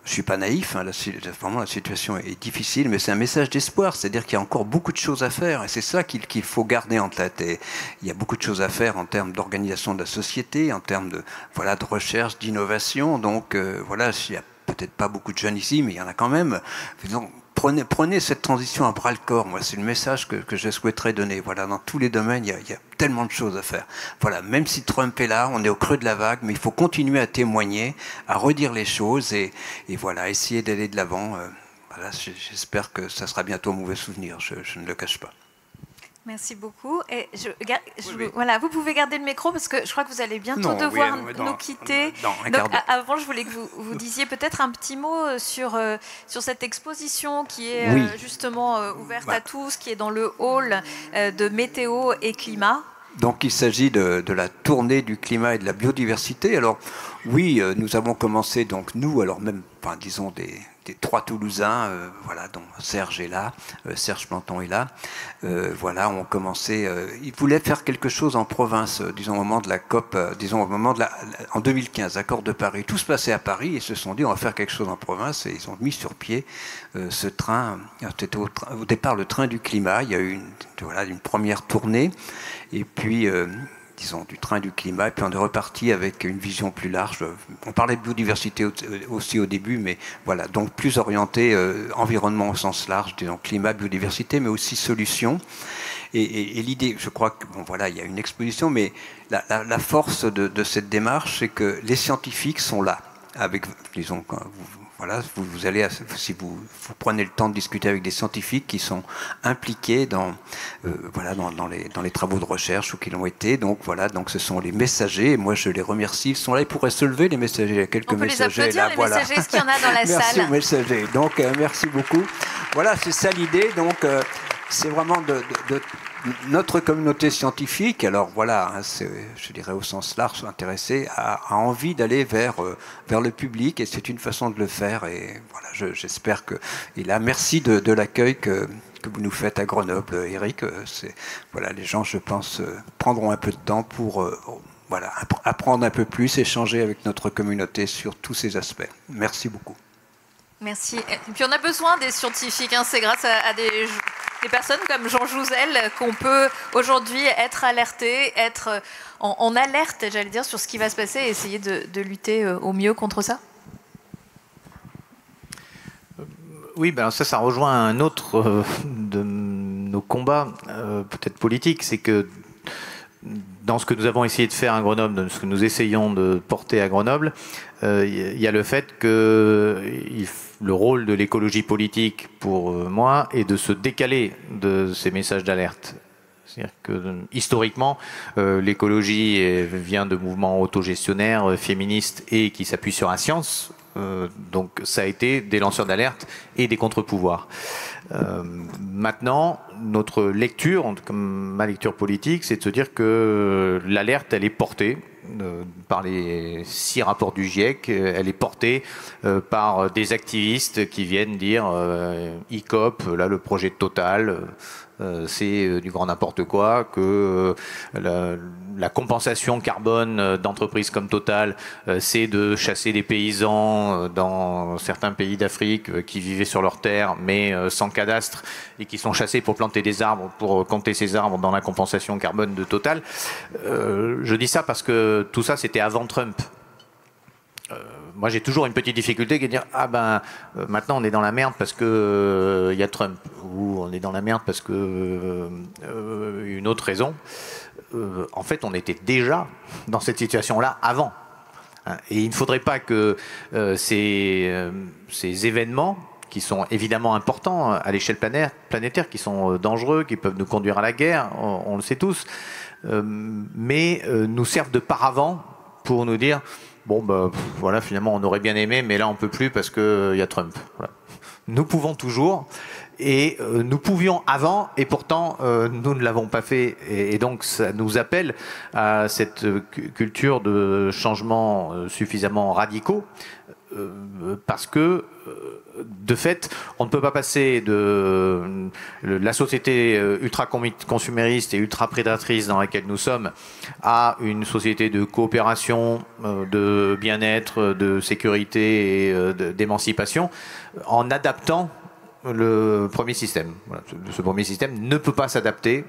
je ne suis pas naïf, vraiment la situation est difficile, mais c'est un message d'espoir, c'est-à-dire qu'il y a encore beaucoup de choses à faire, et c'est ça qu'il faut garder en tête. Et il y a beaucoup de choses à faire en termes d'organisation de la société, en termes de recherche, d'innovation. Donc il y a peut-être pas beaucoup de jeunes ici, mais il y en a quand même. Donc, prenez cette transition à bras-le-corps. Moi, c'est le message que je souhaiterais donner. Voilà, dans tous les domaines, il y a tellement de choses à faire. Voilà, même si Trump est là, on est au creux de la vague, mais il faut continuer à témoigner, à redire les choses et essayer d'aller de l'avant. J'espère que ça sera bientôt un mauvais souvenir. Je ne le cache pas. Merci beaucoup. Et voilà, vous pouvez garder le micro parce que je crois que vous allez bientôt devoir nous quitter. Donc, avant, je voulais que vous disiez peut-être un petit mot sur cette exposition qui est justement ouverte à tous, qui est dans le hall de Météo et Climat. Donc il s'agit de la tournée du climat et de la biodiversité. Alors oui, nous avons commencé, donc nous, alors même, des trois Toulousains, dont Serge est là, Serge Planton est là, ont commencé, ils voulaient faire quelque chose en province, au moment de la COP, en 2015, accord de Paris. Tout se passait à Paris, et ils se sont dit, on va faire quelque chose en province, et ils ont mis sur pied ce train, c'était au départ le train du climat, il y a eu une première tournée, et puis... du train du climat, et puis on est reparti avec une vision plus large. On parlait de biodiversité aussi au début, mais voilà, donc plus orienté environnement au sens large, climat, biodiversité, mais aussi solutions. Et l'idée, je crois que, il y a une exposition, mais la force de cette démarche, c'est que les scientifiques sont là, avec, vous allez, si vous prenez le temps de discuter avec des scientifiques qui sont impliqués dans les travaux de recherche ou qui l'ont été, donc ce sont les messagers, et moi je les remercie, ils sont là, ils pourraient se lever, les messagers, il y a quelques messagers. On peut les applaudir, les messagers, est-ce qu'il y en a dans la salle? Merci aux messagers, donc merci beaucoup. Voilà, c'est ça l'idée, donc c'est vraiment de notre communauté scientifique, alors je dirais au sens large, intéressée, a envie d'aller vers le public, et c'est une façon de le faire, et voilà, j'espère que... Et là, merci de l'accueil que que vous nous faites à Grenoble, Eric. Voilà, les gens, je pense, prendront un peu de temps pour voilà, apprendre un peu plus, échanger avec notre communauté sur tous ces aspects. Merci beaucoup. Merci. Et puis on a besoin des scientifiques. Hein. C'est grâce à des personnes comme Jean Jouzel qu'on peut aujourd'hui être alerté, être en alerte, j'allais dire, sur ce qui va se passer et essayer de lutter au mieux contre ça. Oui, ben ça rejoint un autre de nos combats, peut-être politiques, c'est que dans ce que nous avons essayé de faire à Grenoble, dans ce que nous essayons de porter à Grenoble, il y a le fait que le rôle de l'écologie politique, pour moi, est de se décaler de ces messages d'alerte. C'est-à-dire que, historiquement, l'écologie vient de mouvements autogestionnaires, féministes et qui s'appuient sur la science. Donc ça a été des lanceurs d'alerte et des contre-pouvoirs. Maintenant, notre lecture, comme ma lecture politique, c'est de se dire que l'alerte, elle est portée par les 6 rapports du GIEC, elle est portée par des activistes qui viennent dire ICOP, là le projet de Total, c'est du grand n'importe quoi, que la compensation carbone d'entreprises comme Total, c'est de chasser des paysans dans certains pays d'Afrique qui vivaient sur leurs terres mais sans cadastre et qui sont chassés pour planter des arbres, pour compter ces arbres dans la compensation carbone de Total. Je dis ça parce que tout ça c'était avant Trump. Moi, j'ai toujours une petite difficulté qui est de dire maintenant on est dans la merde parce que y a Trump, ou on est dans la merde parce que une autre raison. En fait, on était déjà dans cette situation-là avant. Et il ne faudrait pas que ces événements, qui sont évidemment importants à l'échelle planétaire, qui sont dangereux, qui peuvent nous conduire à la guerre, on le sait tous, mais nous servent de paravent pour nous dire voilà, finalement on aurait bien aimé, mais là on peut plus parce que y a Trump. Voilà. Nous pouvons toujours, et nous pouvions avant, et pourtant nous ne l'avons pas fait, et donc ça nous appelle à cette culture de changements suffisamment radicaux, parce que de fait, on ne peut pas passer de la société ultra-consumériste et ultra-prédatrice dans laquelle nous sommes à une société de coopération, de bien-être, de sécurité et d'émancipation en adaptant le premier système. Voilà. Ce premier système ne peut pas s'adapter.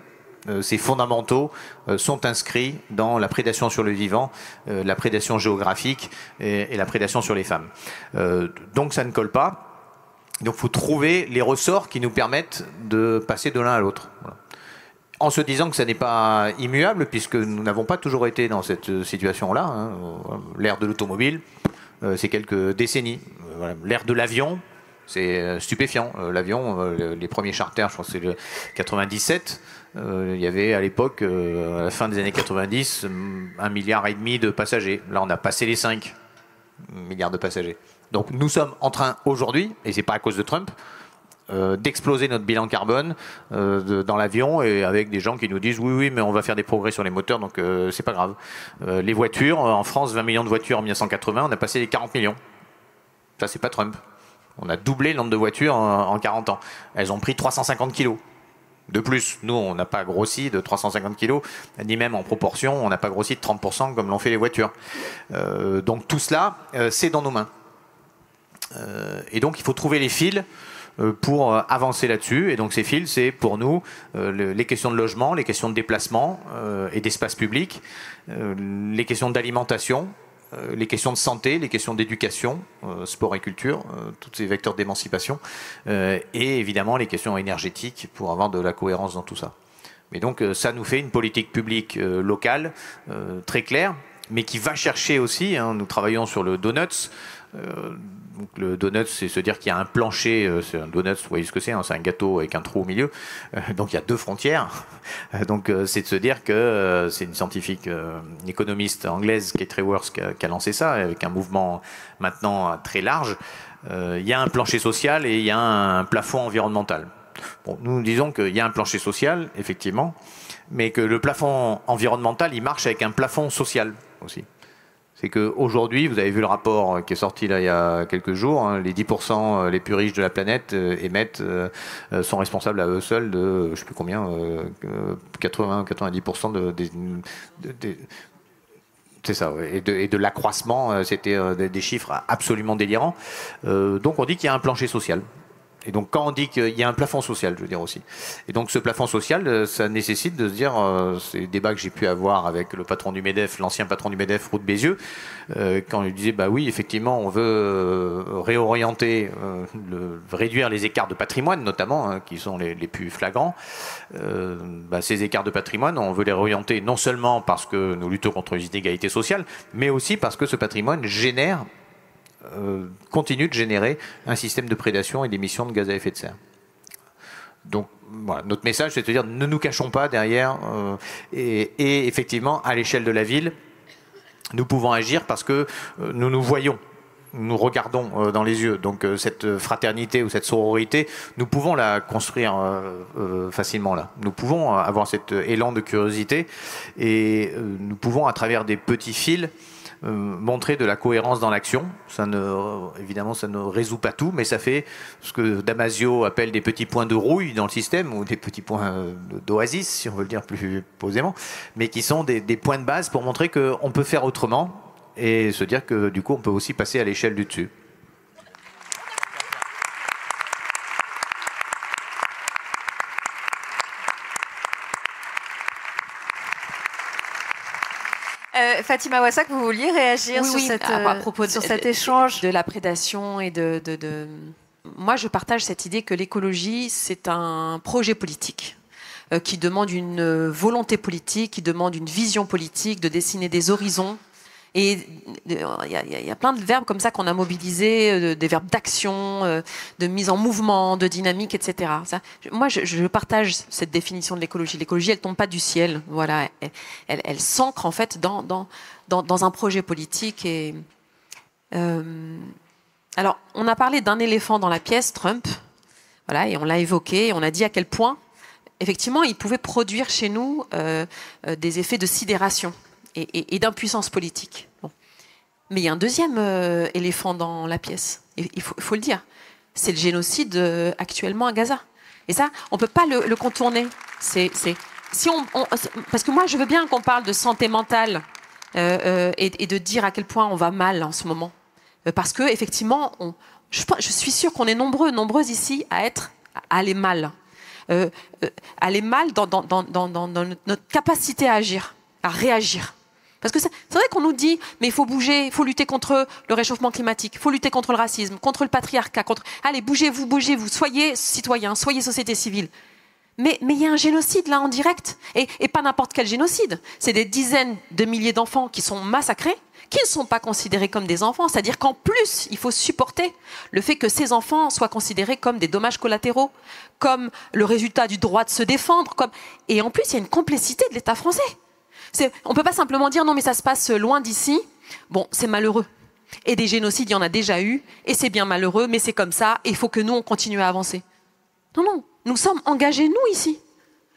Ces fondamentaux sont inscrits dans la prédation sur le vivant, la prédation géographique et la prédation sur les femmes. Donc ça ne colle pas. Donc il faut trouver les ressorts qui nous permettent de passer de l'un à l'autre. Voilà. En se disant que ça n'est pas immuable, puisque nous n'avons pas toujours été dans cette situation-là. Hein. L'ère de l'automobile, c'est quelques décennies. Voilà. L'ère de l'avion, c'est stupéfiant. L'avion, les premiers charters, je crois que c'est le 97. Il y avait à l'époque, à la fin des années 90, 1,5 milliard de passagers. Là, on a passé les 5 milliards de passagers. Donc nous sommes en train aujourd'hui, et c'est pas à cause de Trump, d'exploser notre bilan carbone dans l'avion, et avec des gens qui nous disent oui mais on va faire des progrès sur les moteurs, donc c'est pas grave. Les voitures, en France, 20 millions de voitures en 1980, on a passé les 40 millions. Ça c'est pas Trump. On a doublé le nombre de voitures en 40 ans. Elles ont pris 350 kilos. De plus, nous, on n'a pas grossi de 350 kilos, ni même en proportion, on n'a pas grossi de 30% comme l'ont fait les voitures. Donc tout cela, c'est dans nos mains. Et donc il faut trouver les fils pour avancer là-dessus. Et donc ces fils, c'est pour nous les questions de logement, les questions de déplacement et d'espace public, les questions d'alimentation, les questions de santé, les questions d'éducation, sport et culture, tous ces vecteurs d'émancipation, et évidemment les questions énergétiques pour avoir de la cohérence dans tout ça. Mais donc ça nous fait une politique publique locale très claire, mais qui va chercher aussi, nous travaillons sur le Donuts. Donc le donut, c'est se dire qu'il y a un plancher, c'est un donut, vous voyez ce que c'est, c'est un gâteau avec un trou au milieu, donc il y a 2 frontières, donc c'est de se dire que c'est une scientifique, une économiste anglaise, Kate Raworth, qui a lancé ça, avec un mouvement maintenant très large. Il y a un plancher social et il y a un plafond environnemental. Bon, nous disons qu'il y a un plancher social, effectivement, mais que le plafond environnemental, il marche avec un plafond social aussi. C'est qu'aujourd'hui, vous avez vu le rapport qui est sorti là il y a quelques jours, hein, les 10% les plus riches de la planète sont responsables à eux seuls de, je ne sais plus combien, 80-90% c'est ça, et de l'accroissement, c'était des chiffres absolument délirants. Donc on dit qu'il y a un plancher social. Et donc quand on dit qu'il y a un plafond social, je veux dire aussi. Et donc ce plafond social, ça nécessite de se dire, c'est le débat que j'ai pu avoir avec le patron du MEDEF, l'ancien patron du MEDEF, Roux de Bézieux, quand il disait, bah oui, effectivement, on veut réorienter, réduire les écarts de patrimoine notamment, hein, qui sont les plus flagrants. Ces écarts de patrimoine, on veut les réorienter non seulement parce que nous luttons contre les inégalités sociales, mais aussi parce que ce patrimoine continue de générer un système de prédation et d'émissions de gaz à effet de serre. Donc voilà, notre message, c'est de dire ne nous cachons pas derrière et effectivement, à l'échelle de la ville, nous pouvons agir parce que nous nous voyons, nous regardons dans les yeux. Donc cette fraternité ou cette sororité, nous pouvons la construire facilement là. Nous pouvons avoir cet élan de curiosité et nous pouvons, à travers des petits fils, montrer de la cohérence dans l'action. Évidemment, ça ne résout pas tout, mais ça fait ce que Damasio appelle des petits points de rouille dans le système, ou des petits points d'oasis, si on veut le dire plus posément, mais qui sont des points de base pour montrer qu'on peut faire autrement et se dire que du coup, on peut aussi passer à l'échelle du dessus. Fatima Wassak, vous vouliez réagir à propos sur cet échange de la prédation et Moi, je partage cette idée que l'écologie, c'est un projet politique qui demande une volonté politique, qui demande une vision politique, de dessiner des horizons. Et il y a plein de verbes comme ça qu'on a mobilisés, des verbes d'action, de mise en mouvement, de dynamique, etc. Moi, je partage cette définition de l'écologie. L'écologie, elle tombe pas du ciel. Voilà, elle s'ancre en fait dans un projet politique. Et alors, on a parlé d'un éléphant dans la pièce, Trump. Voilà, et on l'a évoqué. On a dit à quel point, effectivement, il pouvait produire chez nous des effets de sidération et d'impuissance politique. Bon. Mais il y a un deuxième éléphant dans la pièce, il faut le dire, c'est le génocide actuellement à Gaza. Et ça, on ne peut pas le contourner. Parce que moi, je veux bien qu'on parle de santé mentale et de dire à quel point on va mal en ce moment. Parce que effectivement, je suis sûre qu'on est nombreuses ici à aller mal. Aller mal dans notre capacité à agir, à réagir. Parce que c'est vrai qu'on nous dit, mais il faut bouger, il faut lutter contre le réchauffement climatique, il faut lutter contre le racisme, contre le patriarcat, allez, bougez-vous, soyez citoyens, soyez société civile. Mais il y a un génocide là en direct, et pas n'importe quel génocide. C'est des dizaines de milliers d'enfants qui sont massacrés, qui ne sont pas considérés comme des enfants. C'est-à-dire qu'en plus, il faut supporter le fait que ces enfants soient considérés comme des dommages collatéraux, comme le résultat du droit de se défendre. Et en plus, il y a une complicité de l'État français. On ne peut pas simplement dire non mais ça se passe loin d'ici. Bon, c'est malheureux. Et des génocides, il y en a déjà eu, et c'est bien malheureux, mais c'est comme ça, et il faut que nous, on continue à avancer. Non, nous sommes engagés, nous, ici.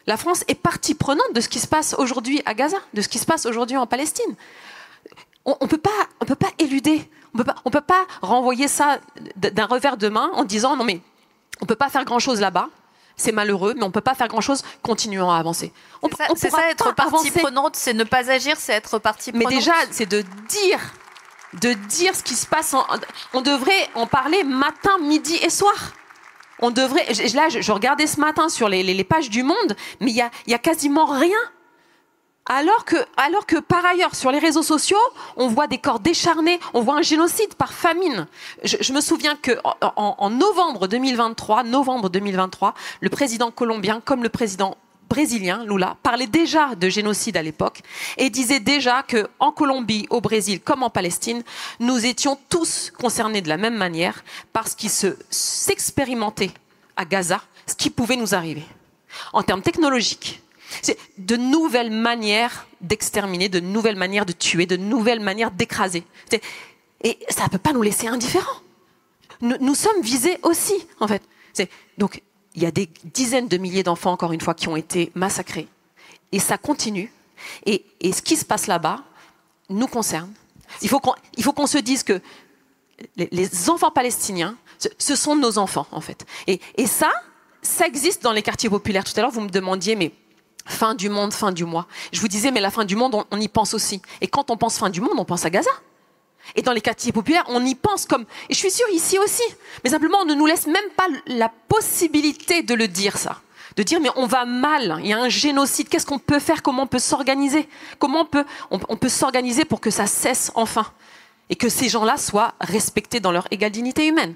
La France est partie prenante de ce qui se passe aujourd'hui à Gaza, de ce qui se passe aujourd'hui en Palestine. On ne peut pas éluder, on peut pas renvoyer ça d'un revers de main en disant non mais on ne peut pas faire grand-chose là-bas. C'est malheureux, mais on ne peut pas faire grand-chose, continuons à avancer. C'est ça, être partie prenante, c'est ne pas agir, c'est être partie prenante. Mais déjà, c'est de dire ce qui se passe. On devrait en parler matin, midi et soir. On devrait. Là, je regardais ce matin sur les pages du Monde, mais il y a quasiment rien. Alors que par ailleurs, sur les réseaux sociaux, on voit des corps décharnés, on voit un génocide par famine. Je me souviens qu'en novembre 2023, le président colombien comme le président brésilien, Lula, parlait déjà de génocide à l'époque et disait déjà qu'en Colombie, au Brésil comme en Palestine, nous étions tous concernés de la même manière parce qu'il s'expérimentait à Gaza ce qui pouvait nous arriver. En termes technologiques, c'est de nouvelles manières d'exterminer, de nouvelles manières de tuer, de nouvelles manières d'écraser. Et ça ne peut pas nous laisser indifférents. Nous sommes visés aussi, en fait. Donc, il y a des dizaines de milliers d'enfants, encore une fois, qui ont été massacrés. Et ça continue. Et ce qui se passe là-bas nous concerne. Il faut qu'on se dise que les enfants palestiniens, ce sont nos enfants, en fait. Et ça existe dans les quartiers populaires. Tout à l'heure, vous me demandiez, mais fin du monde, fin du mois. Je vous disais, mais la fin du monde, on y pense aussi. Et quand on pense fin du monde, on pense à Gaza. Et dans les quartiers populaires, on y pense comme... Et je suis sûre, ici aussi. Mais simplement, on ne nous laisse même pas la possibilité de le dire, ça. De dire, mais on va mal, il y a un génocide, qu'est-ce qu'on peut faire, comment on peut s'organiser, comment on peut s'organiser pour que ça cesse enfin, et que ces gens-là soient respectés dans leur égale dignité humaine.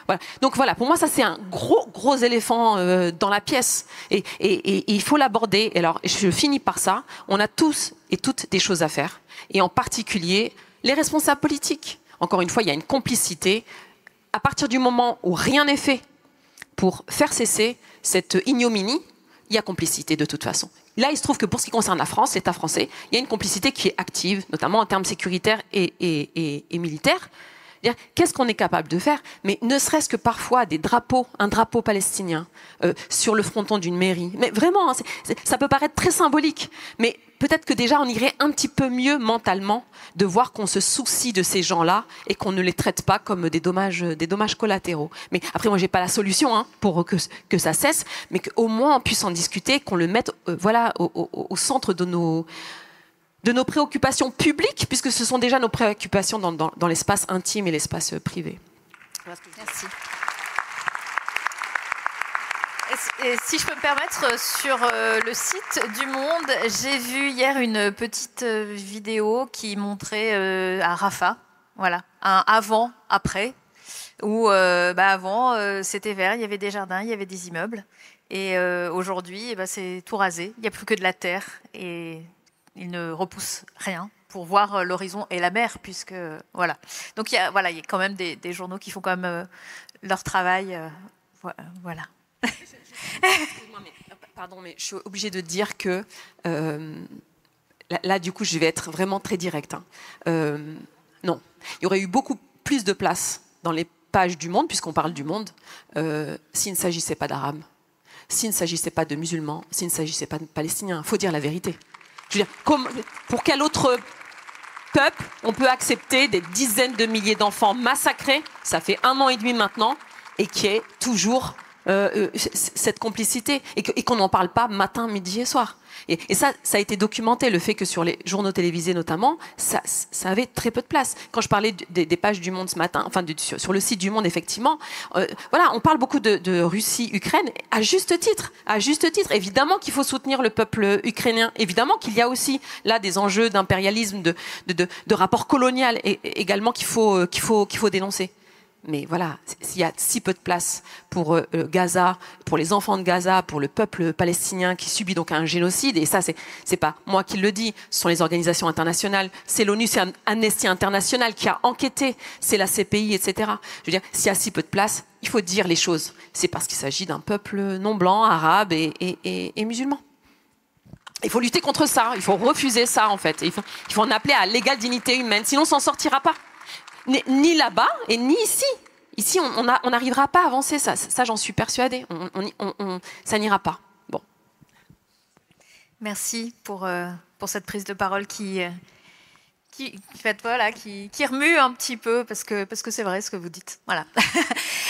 Voilà. Donc voilà, pour moi, ça c'est un gros éléphant dans la pièce, et il faut l'aborder. Et alors, je finis par ça, on a tous et toutes des choses à faire, et en particulier les responsables politiques. Encore une fois, il y a une complicité. À partir du moment où rien n'est fait pour faire cesser cette ignominie, il y a complicité de toute façon. Là, il se trouve que pour ce qui concerne la France, l'État français, il y a une complicité qui est active, notamment en termes sécuritaires et militaires. Qu'est-ce qu'on est capable de faire? Mais ne serait-ce que parfois un drapeau palestinien sur le fronton d'une mairie. Mais vraiment, ça peut paraître très symbolique, mais peut-être que déjà on irait un petit peu mieux mentalement de voir qu'on se soucie de ces gens-là et qu'on ne les traite pas comme des dommages collatéraux. Mais après, moi, j'ai pas la solution pour que ça cesse, mais qu'au moins on puisse en discuter, qu'on le mette au centre de nos préoccupations publiques, puisque ce sont déjà nos préoccupations dans l'espace intime et l'espace privé. Merci. Et si je peux me permettre, sur le site du Monde, j'ai vu hier une petite vidéo qui montrait à Rafah, voilà, un avant-après, où avant c'était vert, il y avait des jardins, il y avait des immeubles, et aujourd'hui c'est tout rasé, il n'y a plus que de la terre, et il ne repousse rien pour voir l'horizon et la mer, puisque voilà. Donc il y a quand même des journaux qui font quand même leur travail, voilà. Pardon, mais je suis obligée de dire que là, du coup, je vais être vraiment très directe. Non, il y aurait eu beaucoup plus de place dans les pages du Monde, puisqu'on parle du Monde, s'il ne s'agissait pas d'Arabes, s'il ne s'agissait pas de musulmans, s'il ne s'agissait pas de Palestiniens. Il faut dire la vérité. Je veux dire, pour quel autre peuple on peut accepter des dizaines de milliers d'enfants massacrés, ça fait 1 an et demi maintenant, et qui est toujours cette complicité, et qu'on n'en parle pas matin, midi et soir. Et ça a été documenté, le fait que sur les journaux télévisés notamment, ça avait très peu de place. Quand je parlais des pages du Monde ce matin, enfin sur le site du Monde, effectivement, on parle beaucoup de Russie-Ukraine, à juste titre. Évidemment qu'il faut soutenir le peuple ukrainien, évidemment qu'il y a aussi là des enjeux d'impérialisme, de rapport colonial également qu'il faut dénoncer. Mais voilà, s'il y a si peu de place pour Gaza, pour les enfants de Gaza, pour le peuple palestinien qui subit donc un génocide, et ça, c'est pas moi qui le dis, ce sont les organisations internationales, c'est l'ONU, c'est Amnesty International qui a enquêté, c'est la CPI, etc. Je veux dire, s'il y a si peu de place, il faut dire les choses. C'est parce qu'il s'agit d'un peuple non blanc, arabe et musulman. Il faut lutter contre ça, il faut refuser ça, en fait. Il faut en appeler à l'égale dignité humaine, sinon on s'en sortira pas. Ni là-bas et ni ici. Ici, on n'arrivera pas à avancer, ça j'en suis persuadée. Ça n'ira pas. Bon. Merci pour cette prise de parole qui remue un petit peu, parce que c'est vrai ce que vous dites. Voilà.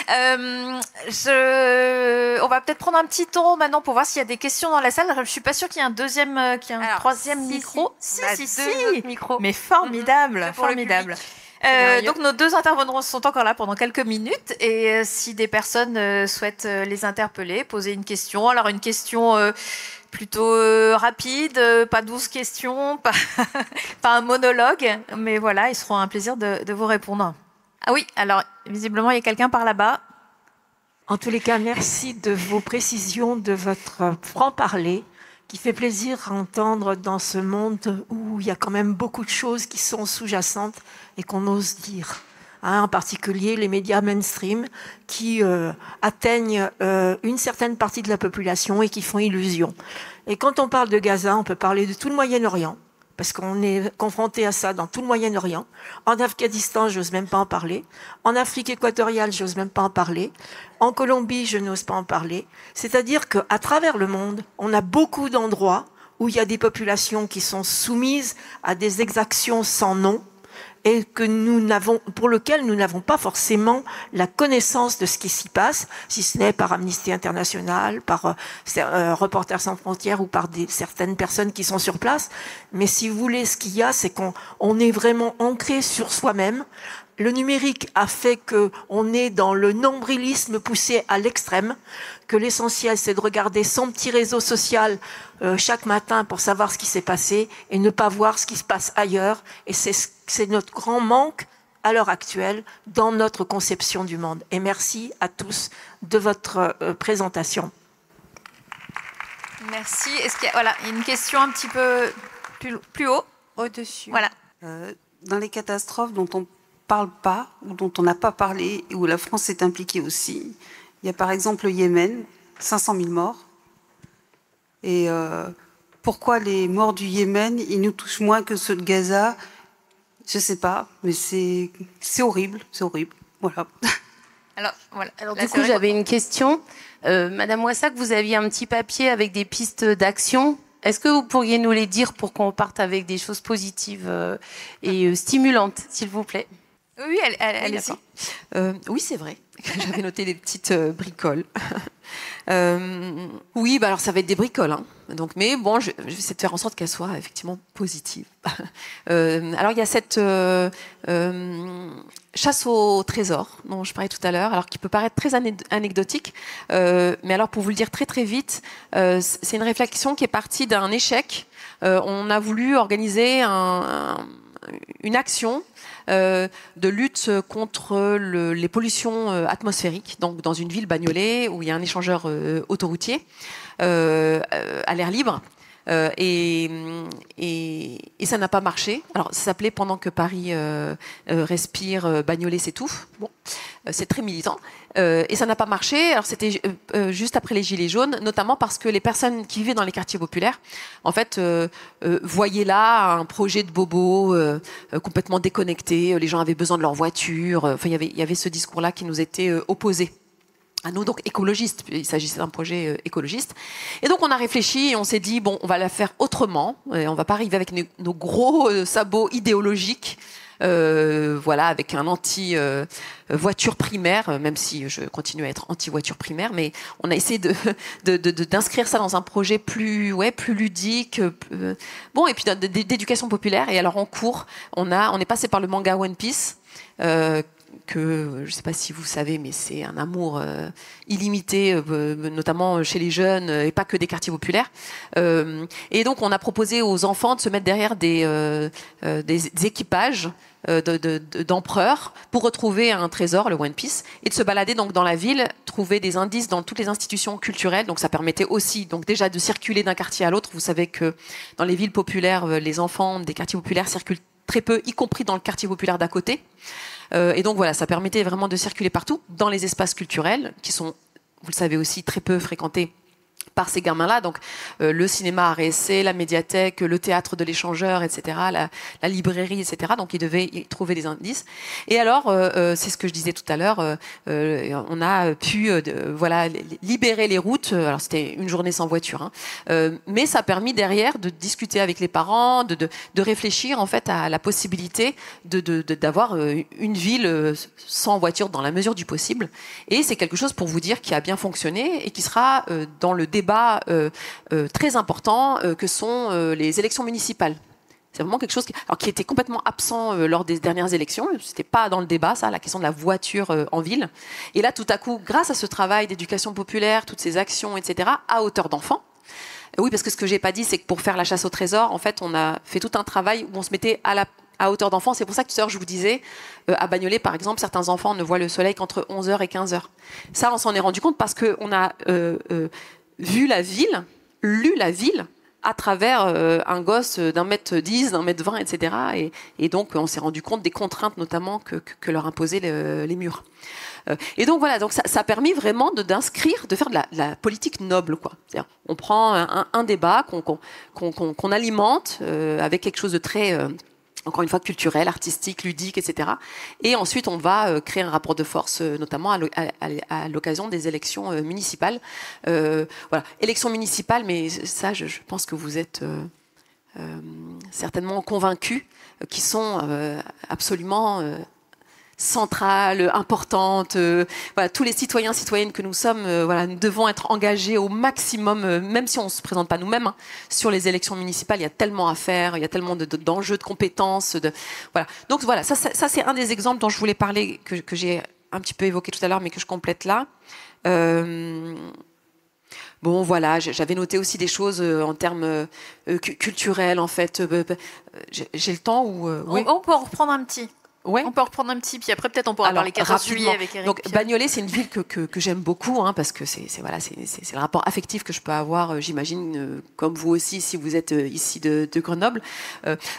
On va peut-être prendre un petit temps maintenant pour voir s'il y a des questions dans la salle. Je suis pas sûre qu'il y ait un troisième micro. Si. Mais formidable, formidable. Donc nos 2 intervenants sont encore là pendant quelques minutes, et si des personnes souhaitent les interpeller, poser une question, alors une question plutôt rapide, pas 12 questions, pas un monologue, mais voilà, ils seront un plaisir de vous répondre. Ah oui, alors visiblement il y a quelqu'un par là-bas. En tous les cas, merci de vos précisions, de votre franc-parler, qui fait plaisir à entendre dans ce monde où il y a quand même beaucoup de choses qui sont sous-jacentes et qu'on ose dire. En particulier les médias mainstream qui atteignent une certaine partie de la population et qui font illusion. Et quand on parle de Gaza, on peut parler de tout le Moyen-Orient, parce qu'on est confronté à ça dans tout le Moyen-Orient. En Afghanistan, j'ose même pas en parler. En Afrique équatoriale, j'ose même pas en parler. En Colombie, je n'ose pas en parler. C'est-à-dire qu'à travers le monde, on a beaucoup d'endroits où il y a des populations qui sont soumises à des exactions sans nom, et pour lequel nous n'avons pas forcément la connaissance de ce qui s'y passe, si ce n'est par Amnesty International, par Reporters sans frontières ou par certaines personnes qui sont sur place. Mais si vous voulez, ce qu'il y a, c'est qu'on est vraiment ancré sur soi-même. Le numérique a fait qu'on est dans le nombrilisme poussé à l'extrême, que l'essentiel c'est de regarder son petit réseau social chaque matin pour savoir ce qui s'est passé et ne pas voir ce qui se passe ailleurs. Et c'est notre grand manque à l'heure actuelle dans notre conception du monde. Et merci à tous de votre présentation. Merci. Est-ce qu'il y a, voilà, une question un petit peu plus haut? Au-dessus. Voilà. Dans les catastrophes dont on parle pas, ou dont on n'a pas parlé, et où la France est impliquée aussi. Il y a par exemple le Yémen, 500 000 morts. Et pourquoi les morts du Yémen, ils nous touchent moins que ceux de Gaza? Je ne sais pas, mais c'est horrible, c'est horrible. Voilà. Alors du coup, j'avais une question. Madame Moissac, vous aviez un petit papier avec des pistes d'action. Est-ce que vous pourriez nous les dire pour qu'on parte avec des choses positives et stimulantes, s'il vous plaît? Oui, allez-y. Oui, c'est vrai. J'avais noté des petites bricoles. Oui, alors ça va être des bricoles. Hein. Donc, mais bon, je vais essayer de faire en sorte qu'elles soient effectivement positives. Alors, il y a cette chasse au trésor dont je parlais tout à l'heure, alors qui peut paraître très anecdotique. Mais alors, pour vous le dire très très vite, c'est une réflexion qui est partie d'un échec. On a voulu organiser une action de lutte contre les pollutions atmosphériques, donc dans une ville, Bagnolet, où il y a un échangeur autoroutier à l'air libre. Et ça n'a pas marché. Alors, ça s'appelait Pendant que Paris respire, Bagnolet s'étouffe. Bon, c'est très militant. Et ça n'a pas marché. Alors, c'était juste après les Gilets jaunes, notamment parce que les personnes qui vivaient dans les quartiers populaires, en fait, voyaient là un projet de bobo complètement déconnecté. Les gens avaient besoin de leur voiture. Enfin, il y avait ce discours-là qui nous était opposé à nous, donc écologistes. Il s'agissait d'un projet écologiste. Et donc, on a réfléchi et on s'est dit, bon, on va la faire autrement. Et on va pas arriver avec nos gros sabots idéologiques. Voilà, avec un anti-voiture primaire, même si je continue à être anti-voiture primaire, mais on a essayé d'inscrire ça dans un projet plus ludique, bon, et puis d'éducation populaire. Et alors, en cours, on est passé par le manga One Piece, que je ne sais pas si vous savez, mais c'est un amour illimité, notamment chez les jeunes et pas que des quartiers populaires. Et donc, on a proposé aux enfants de se mettre derrière des équipages d'empereurs pour retrouver un trésor, le One Piece, et de se balader donc dans la ville, trouver des indices dans toutes les institutions culturelles. Donc, ça permettait aussi donc déjà de circuler d'un quartier à l'autre. Vous savez que dans les villes populaires, les enfants des quartiers populaires circulent très peu, y compris dans le quartier populaire d'à côté. Et donc voilà, ça permettait vraiment de circuler partout, dans les espaces culturels, qui sont, vous le savez aussi, très peu fréquentés par ces gamins-là. Donc le cinéma Art et Essai, la médiathèque, le théâtre de l'échangeur, etc., la librairie, etc. Donc ils devaient y trouver des indices. Et alors, c'est ce que je disais tout à l'heure, on a pu voilà, libérer les routes. Alors c'était une journée sans voiture, hein. Mais ça a permis derrière de discuter avec les parents, de réfléchir en fait à la possibilité d'avoir une ville sans voiture dans la mesure du possible. Et c'est quelque chose, pour vous dire, qui a bien fonctionné et qui sera dans le débat très important que sont les élections municipales. C'est vraiment quelque chose qui était complètement absent lors des dernières élections. C'était pas dans le débat, ça, la question de la voiture en ville. Et là, tout à coup, grâce à ce travail d'éducation populaire, toutes ces actions, etc., à hauteur d'enfants. Oui, parce que ce que j'ai pas dit, c'est que pour faire la chasse au trésor, en fait, on a fait tout un travail où on se mettait à hauteur d'enfant. C'est pour ça que tout à l'heure, je vous disais, à Bagnolet, par exemple, certains enfants ne voient le soleil qu'entre 11h et 15h. Ça, on s'en est rendu compte parce qu'on a vu la ville, lu la ville, à travers un gosse d'1m10, d'1m20, etc. Et donc, on s'est rendu compte des contraintes, notamment, que leur imposaient les murs. Et donc, voilà, donc ça a permis vraiment d'inscrire, de faire de la politique noble, quoi. C'est-à-dire, on prend un débat qu'on alimente avec quelque chose de très... encore une fois, culturel, artistique, ludique, etc. Et ensuite, on va créer un rapport de force, notamment à l'occasion des élections municipales. Voilà, élections municipales, mais ça, je pense que vous êtes certainement convaincues, qui sont absolument centrales, importantes. Voilà, tous les citoyens, citoyennes que nous sommes, voilà, nous devons être engagés au maximum, même si on ne se présente pas nous-mêmes, hein, sur les élections municipales. Il y a tellement à faire, il y a tellement d'enjeux, de compétences. Voilà. Donc voilà, ça c'est un des exemples dont je voulais parler, que j'ai un petit peu évoqué tout à l'heure, mais que je complète là. Bon, voilà, j'avais noté aussi des choses en termes culturels, en fait. J'ai le temps ou oui. On peut en reprendre un petit. Ouais. On peut en reprendre un petit, puis après peut-être on pourra parler 14 juillet avec Eric. Donc Bagnolet, c'est une ville que j'aime beaucoup, hein, parce que c'est le rapport affectif que je peux avoir, j'imagine, comme vous aussi, si vous êtes ici de Grenoble.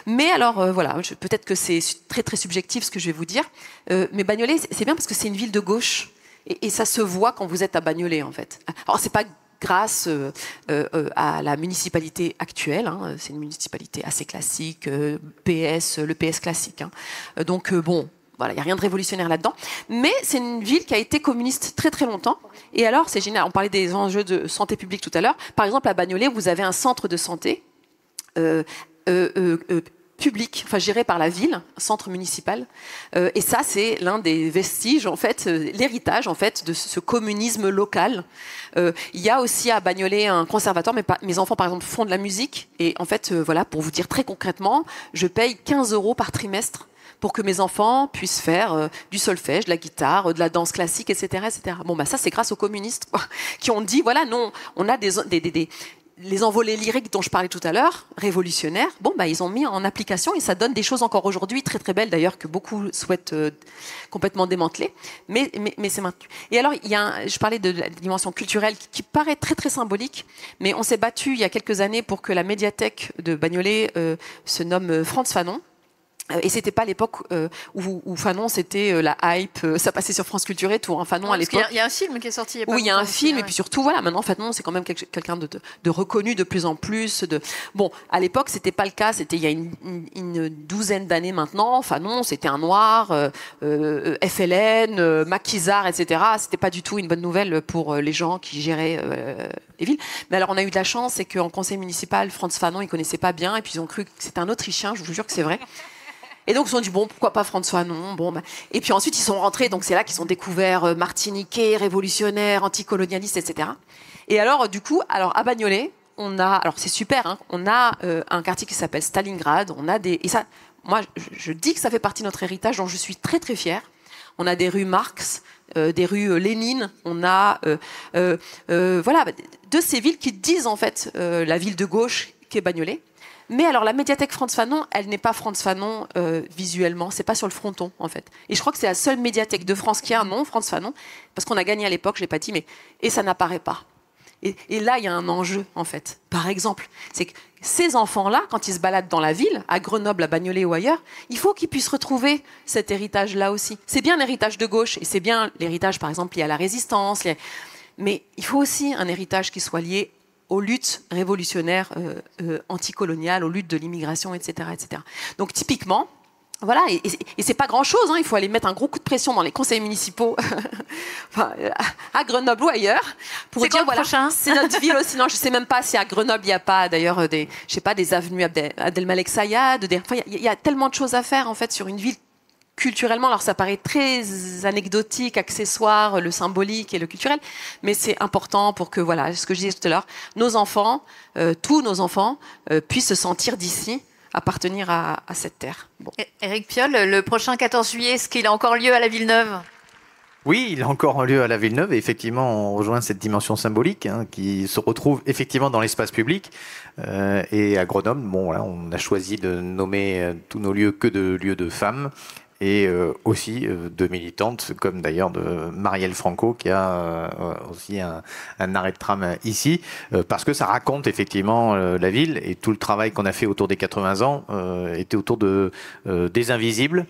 Mais alors, voilà, peut-être que c'est très très subjectif ce que je vais vous dire, mais Bagnolet, c'est bien parce que c'est une ville de gauche, et ça se voit quand vous êtes à Bagnolet, en fait. Alors, c'est pas grâce à la municipalité actuelle, hein, c'est une municipalité assez classique, le PS classique. Hein. Donc bon, voilà, il n'y a rien de révolutionnaire là-dedans. Mais c'est une ville qui a été communiste très très longtemps. Et alors, c'est génial, on parlait des enjeux de santé publique tout à l'heure. Par exemple, à Bagnolet, vous avez un centre de santé public, enfin géré par la ville, centre municipal, et ça c'est l'un des vestiges, en fait, l'héritage en fait de ce communisme local. Il y a aussi à Bagnolet un conservatoire, mais mes enfants par exemple font de la musique, et en fait voilà, pour vous dire très concrètement, je paye 15 € par trimestre pour que mes enfants puissent faire du solfège, de la guitare, de la danse classique, etc., etc. Bon, bah ça c'est grâce aux communistes quoi, qui ont dit voilà, non, on a les envolées lyriques dont je parlais tout à l'heure, révolutionnaires, bon, bah, ils ont mis en application et ça donne des choses encore aujourd'hui très très belles d'ailleurs que beaucoup souhaitent complètement démanteler, mais c'est maintenu. Et alors, je parlais de la dimension culturelle qui paraît très très symbolique, mais on s'est battu il y a quelques années pour que la médiathèque de Bagnolet se nomme Frantz Fanon. Et c'était pas l'époque où Fanon c'était la hype, ça passait sur France Culture et tout. Hein, Fanon à l'époque. Il y a un film qui est sorti. Oui, il y a un film et puis surtout voilà, maintenant Fanon c'est quand même quelqu'un de reconnu de plus en plus. Bon, à l'époque c'était pas le cas, c'était il y a une douzaine d'années maintenant. Fanon c'était un noir, FLN, maquisard, etc. C'était pas du tout une bonne nouvelle pour les gens qui géraient les villes. Mais alors on a eu de la chance, c'est qu'en conseil municipal, Frantz Fanon ils connaissaient pas bien et puis ils ont cru que c'était un Autrichien. Je vous jure que c'est vrai. Et donc, ils se sont dit, bon, pourquoi pas Frantz Fanon, bon, bah. Et puis ensuite, ils sont rentrés, donc c'est là qu'ils ont découvert martiniquais, révolutionnaires, anticolonialistes, etc. Et alors, du coup, à Bagnolet, alors c'est super, hein, on a un quartier qui s'appelle Stalingrad, et ça, moi, je dis que ça fait partie de notre héritage, dont je suis très, très fière. On a des rues Marx, des rues Lénine, on a, voilà, de ces villes qui disent, en fait, la ville de gauche qui est Bagnolet. Mais alors la médiathèque Frantz Fanon, elle n'est pas Frantz Fanon visuellement, c'est pas sur le fronton en fait. Et je crois que c'est la seule médiathèque de France qui a un nom, Frantz Fanon, parce qu'on a gagné à l'époque, je l'ai pas dit, et ça n'apparaît pas. Et là, il y a un enjeu en fait. Par exemple, c'est que ces enfants-là, quand ils se baladent dans la ville, à Grenoble, à Bagnolet ou ailleurs, il faut qu'ils puissent retrouver cet héritage-là aussi. C'est bien l'héritage de gauche, et c'est bien l'héritage, par exemple, lié à la résistance, mais il faut aussi un héritage qui soit lié aux luttes révolutionnaires anticoloniales, aux luttes de l'immigration, etc., etc. Donc typiquement, voilà, et c'est pas grand-chose, hein, il faut aller mettre un gros coup de pression dans les conseils municipaux, enfin, à Grenoble ou ailleurs, pour dire voilà, c'est notre ville aussi. Non, je sais même pas si à Grenoble il n'y a pas d'ailleurs des avenues Abdelmalek Sayad, il y a tellement de choses à faire en fait sur une ville. Culturellement, alors ça paraît très anecdotique, accessoire, le symbolique et le culturel, mais c'est important pour que, voilà, ce que je disais tout à l'heure, nos enfants, tous nos enfants, puissent se sentir d'ici, appartenir à cette terre. Bon. Éric Piolle, le prochain 14 juillet, est-ce qu'il a encore lieu à la Villeneuve ? Oui, il a encore lieu à la Villeneuve et effectivement, on rejoint cette dimension symbolique hein, qui se retrouve effectivement dans l'espace public. Et à Grenoble, bon, voilà, on a choisi de nommer tous nos lieux que de lieux de femmes. Et aussi de militantes, comme d'ailleurs de Marielle Franco, qui a aussi un arrêt de tram ici, parce que ça raconte effectivement la ville, et tout le travail qu'on a fait autour des 80 ans était autour des invisibles.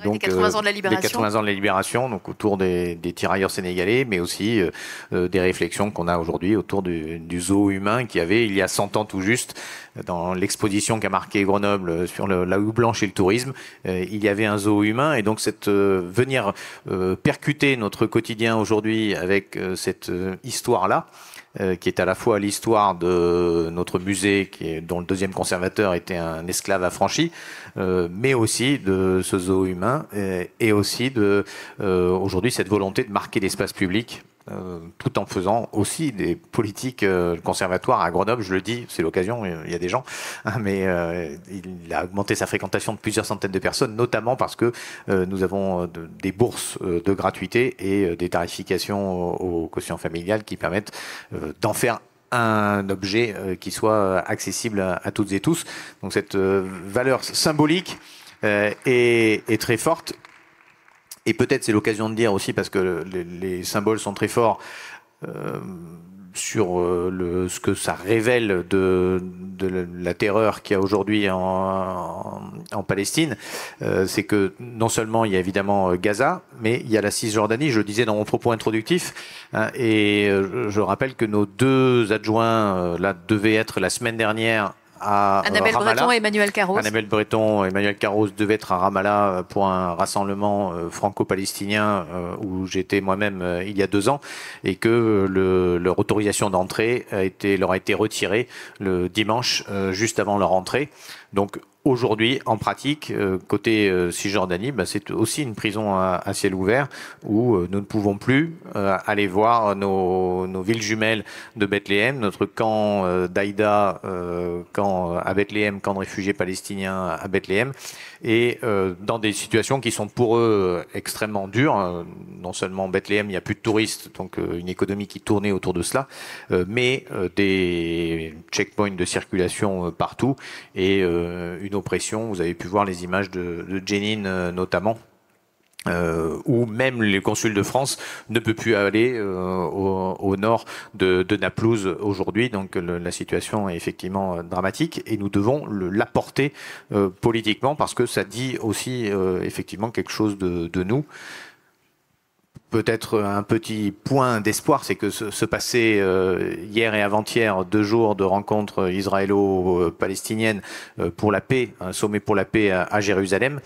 Donc, les 80 ans de la libération. Les 80 ans de la libération, donc autour des tirailleurs sénégalais, mais aussi des réflexions qu'on a aujourd'hui autour du zoo humain qu'il y avait il y a 100 ans tout juste, dans l'exposition qui a marqué Grenoble sur la houe blanche et le tourisme. Il y avait un zoo humain, et donc venir percuter notre quotidien aujourd'hui avec cette histoire-là, qui est à la fois l'histoire de notre musée, dont le deuxième conservateur était un esclave affranchi, mais aussi de ce zoo humain, et aussi de aujourd'hui cette volonté de marquer l'espace public, tout en faisant aussi des politiques. Le conservatoire à Grenoble, je le dis, c'est l'occasion, il y a des gens, mais il a augmenté sa fréquentation de plusieurs centaines de personnes, notamment parce que nous avons des bourses de gratuité et des tarifications au quotient familial qui permettent d'en faire un objet qui soit accessible à toutes et tous. Donc cette valeur symbolique est très forte. Et peut-être c'est l'occasion de dire aussi, parce que les symboles sont très forts sur ce que ça révèle de la terreur qu'il y a aujourd'hui en Palestine, c'est que non seulement il y a évidemment Gaza, mais il y a la Cisjordanie, je le disais dans mon propos introductif, hein, et je rappelle que nos deux adjoints là devaient être la semaine dernière à Annabelle Ramallah. Breton et Emmanuel Carros. Annabelle Breton et Emmanuel Carros devaient être à Ramallah pour un rassemblement franco-palestinien où j'étais moi-même il y a 2 ans, et que leur autorisation d'entrée leur a été retirée le dimanche juste avant leur entrée. Donc aujourd'hui, en pratique, côté Cisjordanie, c'est aussi une prison à ciel ouvert où nous ne pouvons plus aller voir nos villes jumelles de Bethléem, notre camp d'Aïda, camp à Bethléem, camp de réfugiés palestiniens à Bethléem, et dans des situations qui sont pour eux extrêmement dures. Non seulement Bethléem, il n'y a plus de touristes, donc une économie qui tournait autour de cela, mais des checkpoints de circulation partout, et une oppression. Vous avez pu voir les images de Jenin notamment, où même les consuls de France ne peuvent plus aller au nord de Naplouse aujourd'hui. Donc la situation est effectivement dramatique, et nous devons l'apporter politiquement, parce que ça dit aussi effectivement quelque chose de nous. Peut-être un petit point d'espoir, c'est que se passait hier et avant-hier 2 jours de rencontres israélo-palestiniennes pour la paix, un sommet pour la paix à Jérusalem,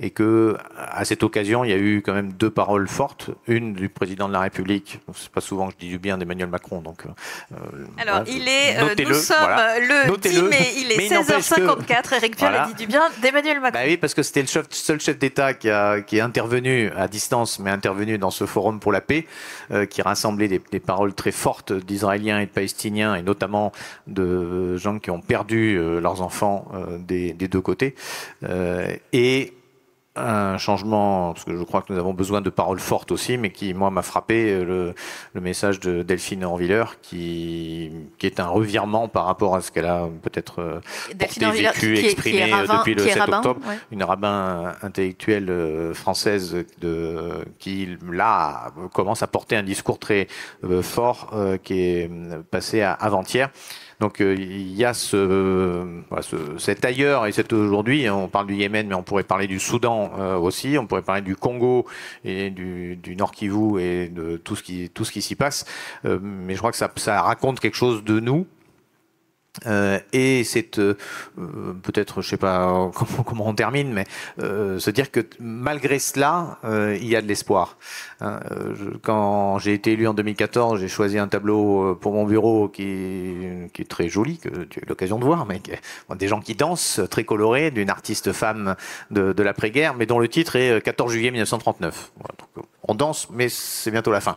et que à cette occasion, il y a eu quand même 2 paroles fortes, une du président de la République. C'est pas souvent que je dis du bien d'Emmanuel Macron, donc. Alors, voilà, il est, nous sommes le 10 mai, il est 16h54. Éric Piolle a dit du bien d'Emmanuel Macron. Bah oui, parce que c'était le seul chef d'État qui est intervenu à distance, mais intervenu dans ce forum pour la paix, qui rassemblait des paroles très fortes d'Israéliens et de Palestiniens, et notamment de gens qui ont perdu leurs enfants des 2 côtés, et un changement, parce que je crois que nous avons besoin de paroles fortes aussi, mais qui, moi, m'a frappé, le message de Delphine Orviller, qui est un revirement par rapport à ce qu'elle a peut-être porté, vécu, exprimé depuis le 7 octobre. Ouais. Une rabbin intellectuelle française qui, là, commence à porter un discours très fort, qui est passé avant-hier. Donc il y a cet ailleurs et cet aujourd'hui. On parle du Yémen, mais on pourrait parler du Soudan aussi. On pourrait parler du Congo et du Nord Kivu et de tout ce qui s'y passe. Mais je crois que ça raconte quelque chose de nous. Et c'est peut-être, je sais pas comment on termine, mais se dire que malgré cela, il y a de l'espoir. Quand j'ai été élu en 2014, j'ai choisi un tableau pour mon bureau qui est très joli, que tu as eu l'occasion de voir, mais des gens qui dansent, très colorés, d'une artiste femme de l'après-guerre, mais dont le titre est 14 juillet 1939. Voilà, donc, on danse, mais c'est bientôt la fin.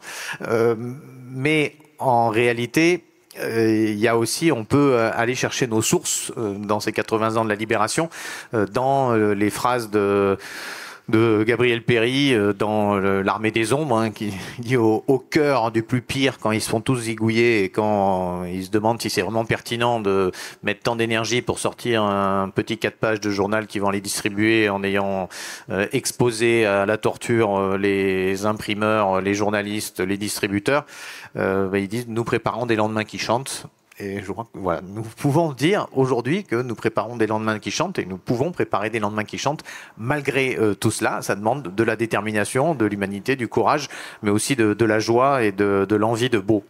Mais en réalité, il y a aussi, on peut aller chercher nos sources dans ces 80 ans de la libération, dans les phrases de Gabriel Péry dans l'Armée des Ombres, qui dit au cœur du plus pire, quand ils se font tous zigouiller et quand ils se demandent si c'est vraiment pertinent de mettre tant d'énergie pour sortir un petit 4 pages de journal qui vont les distribuer en ayant exposé à la torture les imprimeurs, les journalistes, les distributeurs. Ils disent, nous préparons des lendemains qui chantent. Et je crois que voilà, nous pouvons dire aujourd'hui que nous préparons des lendemains qui chantent, et nous pouvons préparer des lendemains qui chantent. Malgré tout cela, ça demande de la détermination, de l'humanité, du courage, mais aussi de la joie et de l'envie de beau.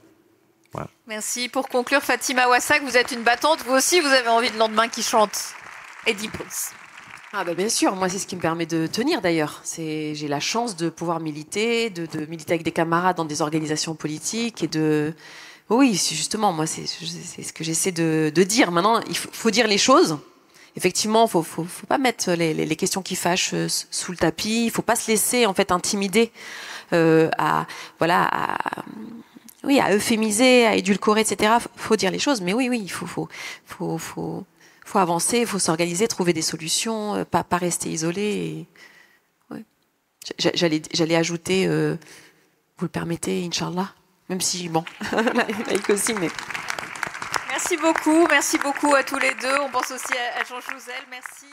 Voilà. Merci. Pour conclure, Fatima Ouassak, vous êtes une battante. Vous aussi, vous avez envie de lendemains qui chantent. Eddie Prince. Ah bah bien sûr, moi c'est ce qui me permet de tenir d'ailleurs. J'ai la chance de pouvoir militer, de militer avec des camarades dans des organisations politiques et de Oui, justement, moi, c'est ce que j'essaie de dire. Maintenant, il faut dire les choses. Effectivement, il faut pas mettre les questions qui fâchent sous le tapis. Il faut pas se laisser en fait intimider à euphémiser, à édulcorer, etc. Faut dire les choses. Mais oui, il faut avancer, il faut s'organiser, trouver des solutions, pas rester isolé. Et... Ouais. J'allais ajouter, vous le permettez, Inch'Allah, même si bon, laïque aussi, mais. Merci beaucoup à tous les deux. On pense aussi à Jean Jouzel. Merci.